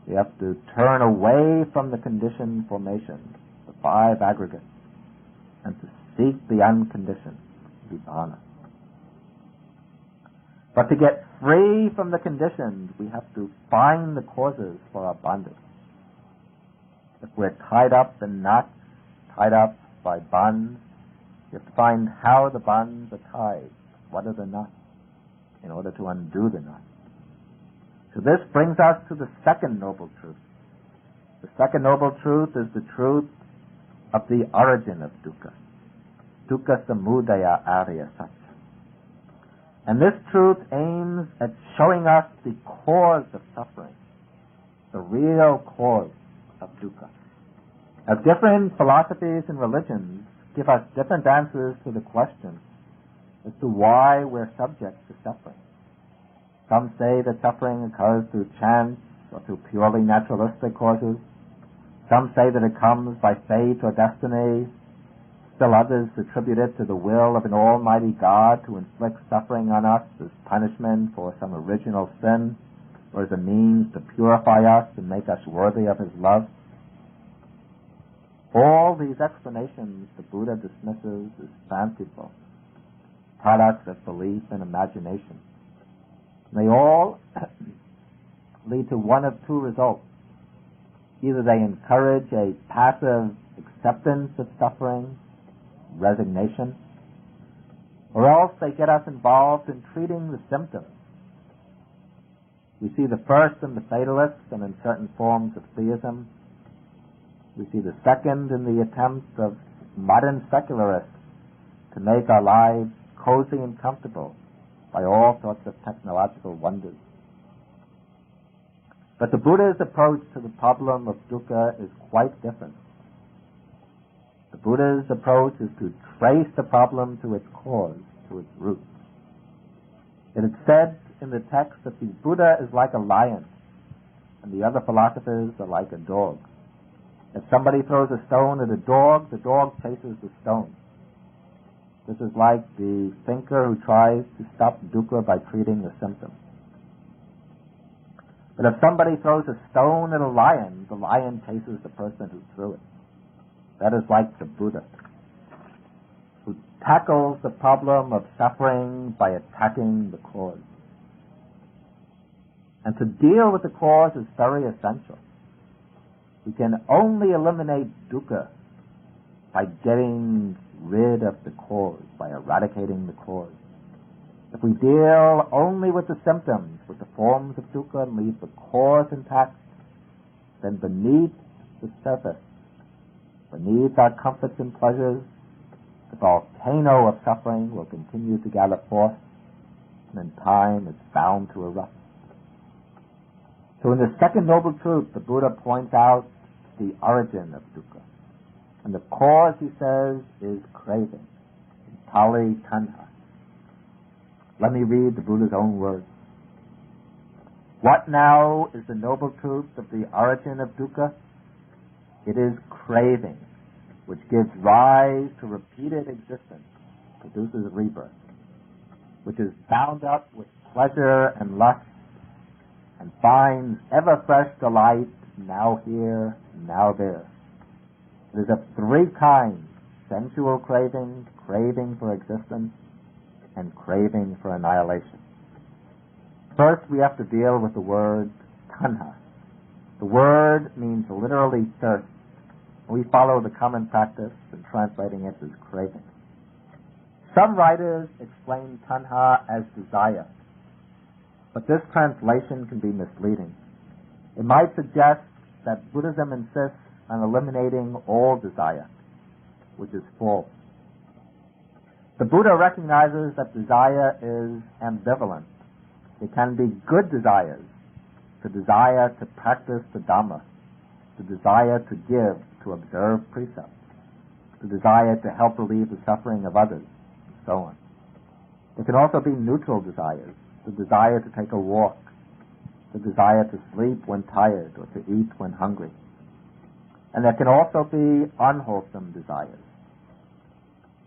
we have to turn away from the conditioned formations, the 5 aggregates, and to seek the unconditioned, Nibbana. But to get free from the conditioned, we have to find the causes for our bondage. If we're tied up in knots, tied up by bonds, you have to find how the bonds are tied. What are the knots? In order to undo the knots. So this brings us to the second noble truth. The second noble truth is the truth of the origin of dukkha. Dukkha samudaya arya satya. And this truth aims at showing us the cause of suffering, the real cause of dukkha. Now, different philosophies and religions give us different answers to the question as to why we're subject to suffering. Some say that suffering occurs through chance or through purely naturalistic causes. Some say that it comes by fate or destiny. Still others attribute it to the will of an almighty God to inflict suffering on us as punishment for some original sin, or as a means to purify us and make us worthy of his love. All these explanations the Buddha dismisses as fanciful, products of belief and imagination. They all lead to one of two results. Either they encourage a passive acceptance of suffering, resignation, or else they get us involved in treating the symptoms. We see the first in the fatalists and in certain forms of theism. We see the second in the attempts of modern secularists to make our lives cozy and comfortable by all sorts of technological wonders. But the Buddha's approach to the problem of dukkha is quite different. The Buddha's approach is to trace the problem to its cause, to its root. It is said in the text that the Buddha is like a lion, and the other philosophers are like a dog. If somebody throws a stone at a dog, the dog chases the stone. This is like the thinker who tries to stop dukkha by treating the symptom. But if somebody throws a stone at a lion, the lion chases the person who threw it. That is like the Buddha, who tackles the problem of suffering by attacking the cause. And to deal with the cause is very essential. We can only eliminate dukkha by getting rid of the cause, by eradicating the cause. If we deal only with the symptoms, with the forms of dukkha, and leave the cause intact, then beneath the surface, beneath our comforts and pleasures, the volcano of suffering will continue to gather force, and in time it's bound to erupt. So in the second noble truth, the Buddha points out the origin of dukkha. And the cause, he says, is craving, in Pali tanha. Let me read the Buddha's own words. What now is the noble truth of the origin of dukkha? It is craving, which gives rise to repeated existence, produces rebirth, which is bound up with pleasure and lust, and finds ever fresh delight, now here, now there. It is of three kinds: sensual craving, craving for existence, and craving for annihilation. First, we have to deal with the word tanha. The word means literally thirst. We follow the common practice in translating it as craving. Some writers explain tanha as desire, but this translation can be misleading. It might suggest that Buddhism insists on eliminating all desire, which is false. The Buddha recognizes that desire is ambivalent. It can be good desires, the desire to practice the Dhamma, the desire to give, to observe precepts, the desire to help relieve the suffering of others, and so on. There can also be neutral desires, the desire to take a walk, the desire to sleep when tired or to eat when hungry. And there can also be unwholesome desires.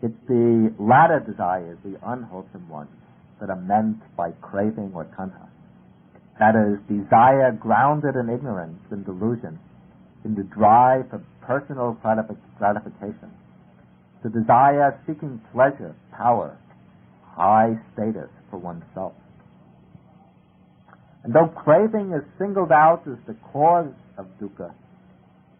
It's the latter desires, the unwholesome ones, that are meant by craving or tanha. That is, desire grounded in ignorance and delusion, in the drive for personal gratification, the desire seeking pleasure, power, high status for oneself. And though craving is singled out as the cause of dukkha,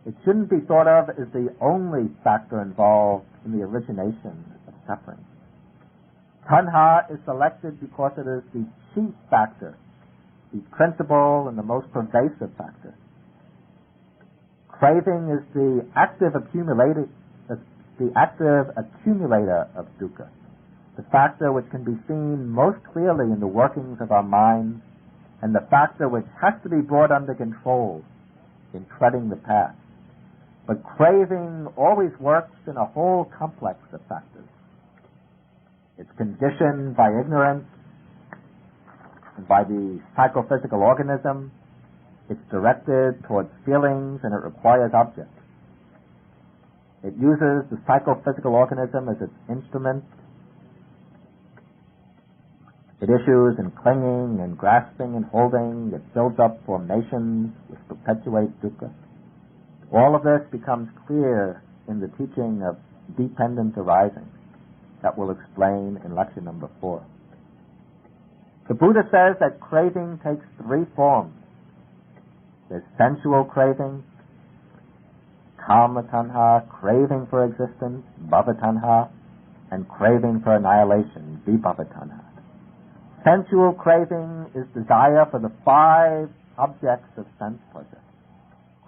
it shouldn't be thought of as the only factor involved in the origination of suffering. Tanha is selected because it is the chief factor, the principal and the most pervasive factor. Craving is the active accumulator of dukkha, the factor which can be seen most clearly in the workings of our minds, and the factor which has to be brought under control in treading the path. But craving always works in a whole complex of factors. It's conditioned by ignorance and by the psychophysical organism. It's directed towards feelings and it requires objects. It uses the psychophysical organism as its instrument. It issues in clinging and grasping and holding. It builds up formations which perpetuate dukkha. All of this becomes clear in the teaching of dependent arising that we'll explain in lecture number 4. The Buddha says that craving takes 3 forms. There's sensual craving, kama tanha, craving for existence, bhava tanha, and craving for annihilation, vibhava tanha. Sensual craving is desire for the 5 objects of sense pleasure.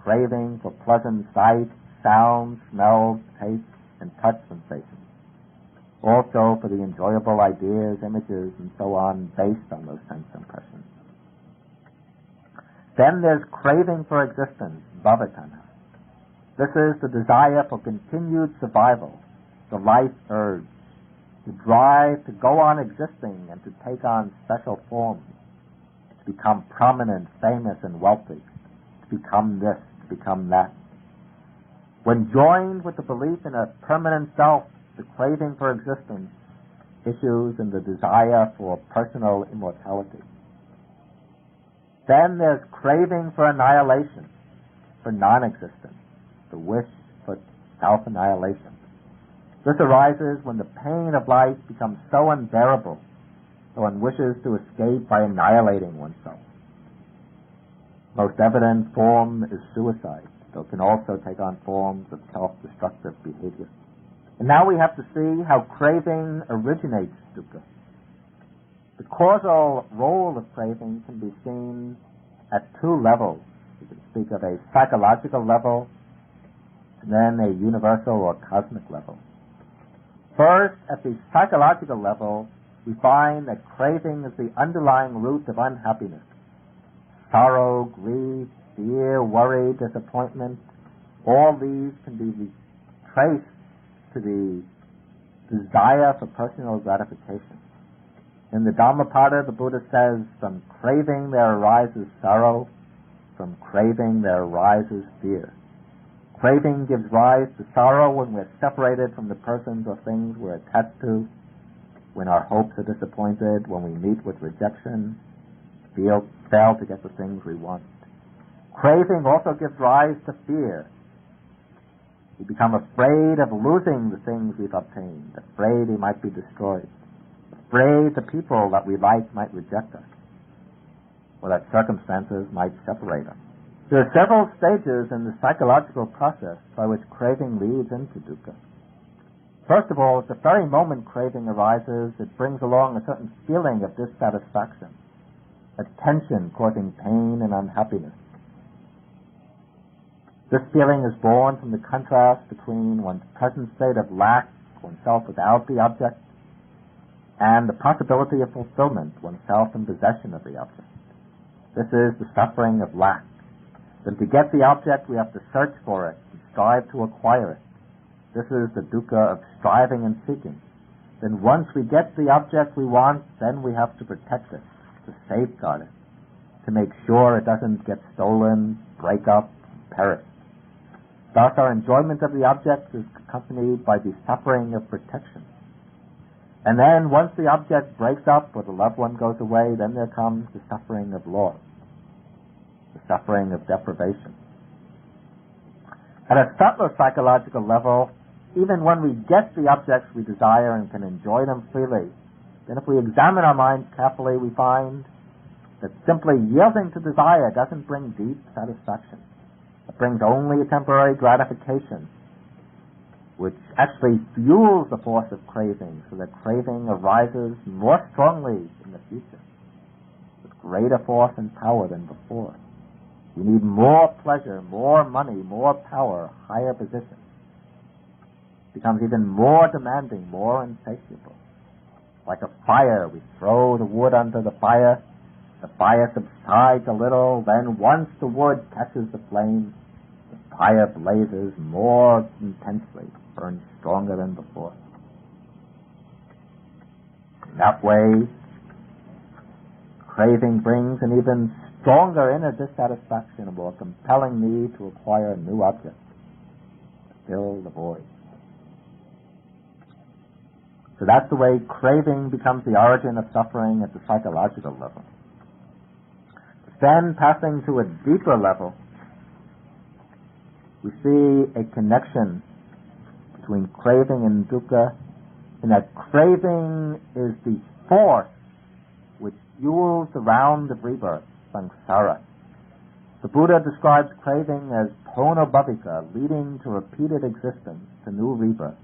Craving for pleasant sight, sound, smells, taste, and touch sensations. Also for the enjoyable ideas, images, and so on based on those sense impressions. Then there's craving for existence, bhava tanha. This is the desire for continued survival, the life urge, the drive to go on existing and to take on special forms, to become prominent, famous, and wealthy, to become this, to become that. When joined with the belief in a permanent self, the craving for existence issues in the desire for personal immortality. Then there's craving for annihilation, for non-existence, the wish for self-annihilation. This arises when the pain of life becomes so unbearable that one wishes to escape by annihilating oneself. Most evident form is suicide, though it can also take on forms of self-destructive behavior. And now we have to see how craving originates dukkha. The causal role of craving can be seen at two levels. We can speak of a psychological level and then a universal or cosmic level. First, at the psychological level, we find that craving is the underlying root of unhappiness. Sorrow, grief, fear, worry, disappointment, all these can be traced to the desire for personal gratification. In the Dhammapada, the Buddha says, from craving there arises sorrow, from craving there arises fear. Craving gives rise to sorrow when we're separated from the persons or things we're attached to, when our hopes are disappointed, when we meet with rejection, fail to get the things we want. Craving also gives rise to fear. We become afraid of losing the things we've obtained, afraid they might be destroyed, afraid the people that we like might reject us, or that circumstances might separate us. There are several stages in the psychological process by which craving leads into dukkha. First of all, at the very moment craving arises, it brings along a certain feeling of dissatisfaction, a tension causing pain and unhappiness. This feeling is born from the contrast between one's present state of lack, oneself without the object, and the possibility of fulfillment, oneself in possession of the object. This is the suffering of lack. Then to get the object, we have to search for it and strive to acquire it. This is the dukkha of striving and seeking. Then once we get the object we want, then we have to protect it, to safeguard it, to make sure it doesn't get stolen, break up, perish. Thus our enjoyment of the object is accompanied by the suffering of protection. And then once the object breaks up or the loved one goes away, then there comes the suffering of loss, the suffering of deprivation. At a subtler psychological level, even when we get the objects we desire and can enjoy them freely, then if we examine our minds carefully, we find that simply yielding to desire doesn't bring deep satisfaction. It brings only a temporary gratification, which actually fuels the force of craving, so that craving arises more strongly in the future, with greater force and power than before. We need more pleasure, more money, more power, higher position. It becomes even more demanding, more insatiable. Like a fire, we throw the wood onto the fire subsides a little, then once the wood catches the flame, the fire blazes more intensely, burns stronger than before. In that way, craving brings an even stronger inner dissatisfaction, a more compelling need to acquire a new object, to fill the void. So that's the way craving becomes the origin of suffering at the psychological level. Then, passing to a deeper level, we see a connection between craving and dukkha, in that craving is the force which fuels the round of rebirth, samsara. The Buddha describes craving as ponobhavika, leading to repeated existence, to new rebirth.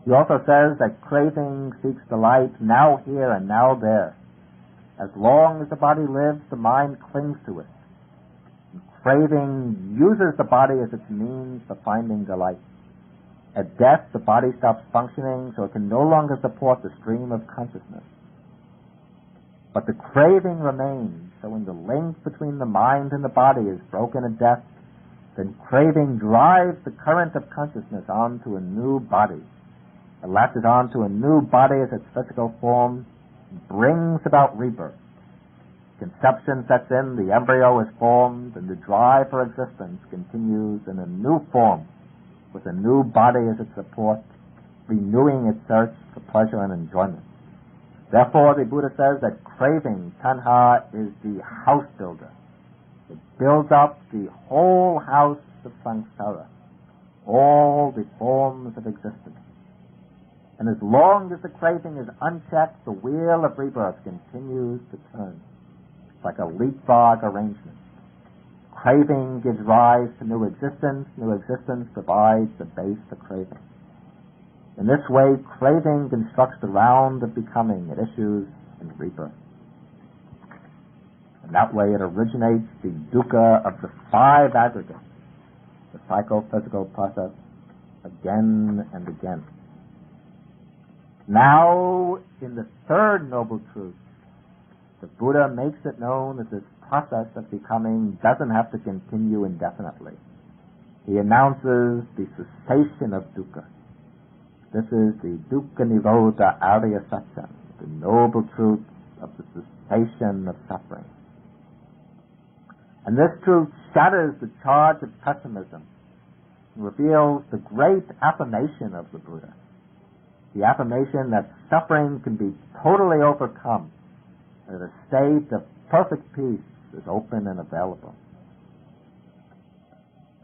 He also says that craving seeks delight now here and now there. As long as the body lives, the mind clings to it. And craving uses the body as its means for finding delight. At death, the body stops functioning, so it can no longer support the stream of consciousness. But the craving remains, so when the link between the mind and the body is broken at death, then craving drives the current of consciousness onto a new body. It latches onto a new body as its physical form, brings about rebirth. Conception sets in, the embryo is formed, and the drive for existence continues in a new form, with a new body as its support, renewing its search for pleasure and enjoyment. Therefore, the Buddha says that craving, tanha, is the house builder. It builds up the whole house of samsara, all the forms of existence. And as long as the craving is unchecked, the wheel of rebirth continues to turn. It's like a leapfrog arrangement. Craving gives rise to new existence provides the base for craving. In this way, craving constructs the round of becoming. It issues in rebirth. In that way, it originates the dukkha of the 5 aggregates, the psychophysical process, again and again. Now, in the 3rd Noble Truth, the Buddha makes it known that this process of becoming doesn't have to continue indefinitely. He announces the cessation of dukkha. This is the dukkha nirodha arya satya, the noble truth of the cessation of suffering. And this truth shatters the charge of pessimism and reveals the great affirmation of the Buddha. The affirmation that suffering can be totally overcome, that a state of perfect peace is open and available.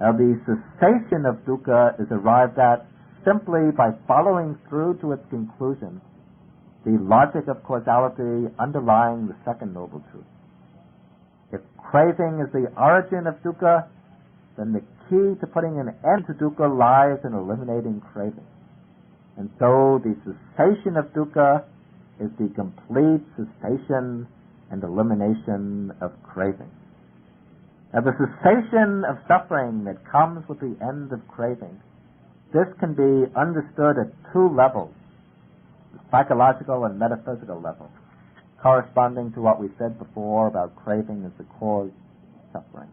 Now, the cessation of dukkha is arrived at simply by following through to its conclusion the logic of causality underlying the 2nd Noble Truth. If craving is the origin of dukkha, then the key to putting an end to dukkha lies in eliminating craving. And so the cessation of dukkha is the complete cessation and elimination of craving. Now, the cessation of suffering that comes with the end of craving, this can be understood at 2 levels, the psychological and metaphysical level, corresponding to what we said before about craving as the cause of suffering.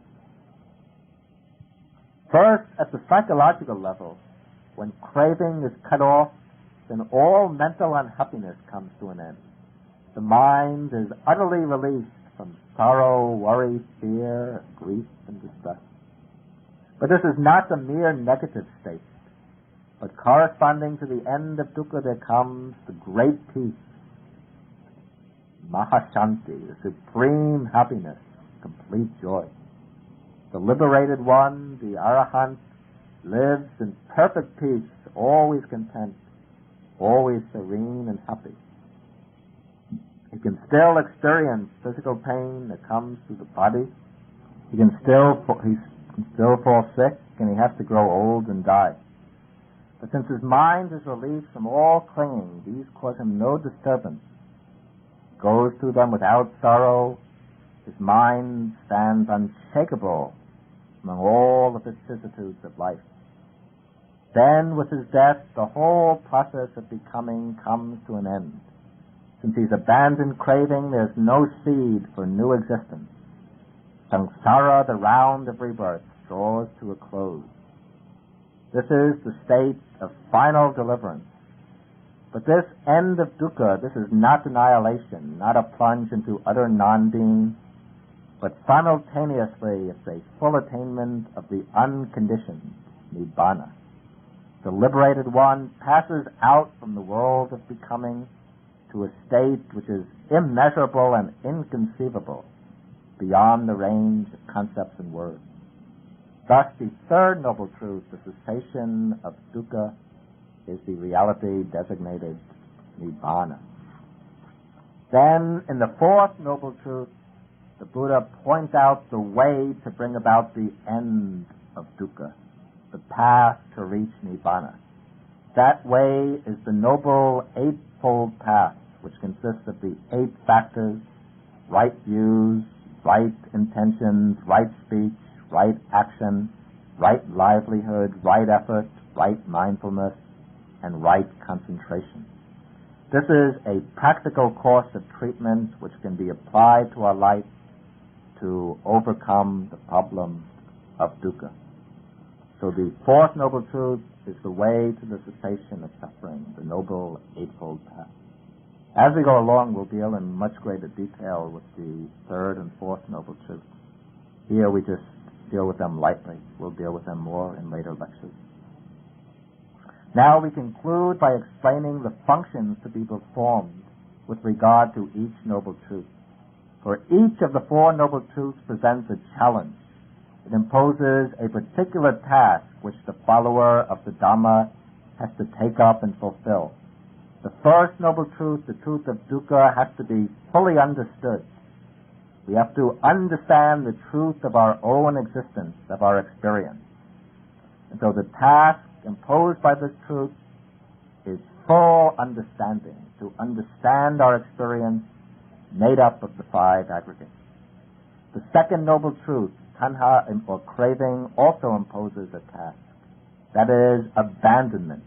First, at the psychological level, when craving is cut off, then all mental unhappiness comes to an end. The mind is utterly released from sorrow, worry, fear, grief, and distress. But this is not a mere negative state, but corresponding to the end of dukkha there comes the great peace, mahashanti, the supreme happiness, complete joy. The liberated one, the arahant, lives in perfect peace, always content, always serene and happy. He can still experience physical pain that comes to the body. He can still fall sick, and he has to grow old and die. But since his mind is released from all clinging, these cause him no disturbance. He goes through them without sorrow. His mind stands unshakable among all the vicissitudes of life. Then, with his death, the whole process of becoming comes to an end. Since he's abandoned craving, there's no seed for new existence. Samsara, the round of rebirth, draws to a close. This is the state of final deliverance. But this end of dukkha, this is not annihilation, not a plunge into utter non-being, but simultaneously it's a full attainment of the unconditioned nibbana. The liberated one passes out from the world of becoming to a state which is immeasurable and inconceivable, beyond the range of concepts and words. Thus, the 3rd Noble Truth, the cessation of dukkha, is the reality designated nibbana. Then, in the 4th Noble Truth, the Buddha points out the way to bring about the end of dukkha, the path to reach nibbana. That way is the noble Eightfold path, which consists of the 8 factors: right views, right intentions, right speech, right action, right livelihood, right effort, right mindfulness, and right concentration. This is a practical course of treatment which can be applied to our life to overcome the problem of dukkha. So the 4th Noble Truth is the way to the cessation of suffering, the Noble Eightfold Path. As we go along, we'll deal in much greater detail with the 3rd and 4th Noble Truths. Here we just deal with them lightly. We'll deal with them more in later lectures. Now we conclude by explaining the functions to be performed with regard to each noble truth. For each of the four noble truths presents a challenge. It imposes a particular task which the follower of the Dhamma has to take up and fulfill. The first noble truth, the truth of dukkha, has to be fully understood. We have to understand the truth of our own existence, of our experience. And so the task imposed by this truth is full understanding, to understand our experience made up of the five aggregates. The second noble truth, tanha or craving, also imposes a task. That is abandonment.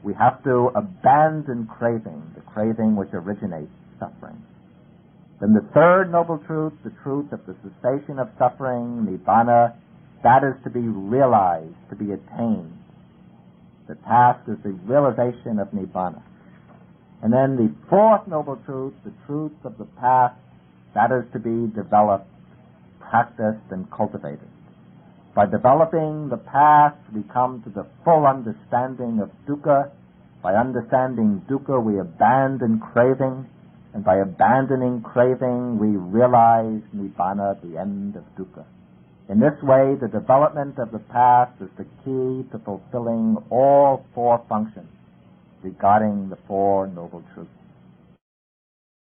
We have to abandon craving, the craving which originates suffering. Then the third noble truth, the truth of the cessation of suffering, nibbana, that is to be realized, to be attained. The task is the realization of nibbana. And then the fourth noble truth, the truth of the path, that is to be developed, practiced, and cultivated. By developing the path, we come to the full understanding of dukkha. By understanding dukkha, we abandon craving. And by abandoning craving, we realize nibbana, the end of dukkha. In this way, the development of the path is the key to fulfilling all four functions regarding the Four Noble Truths.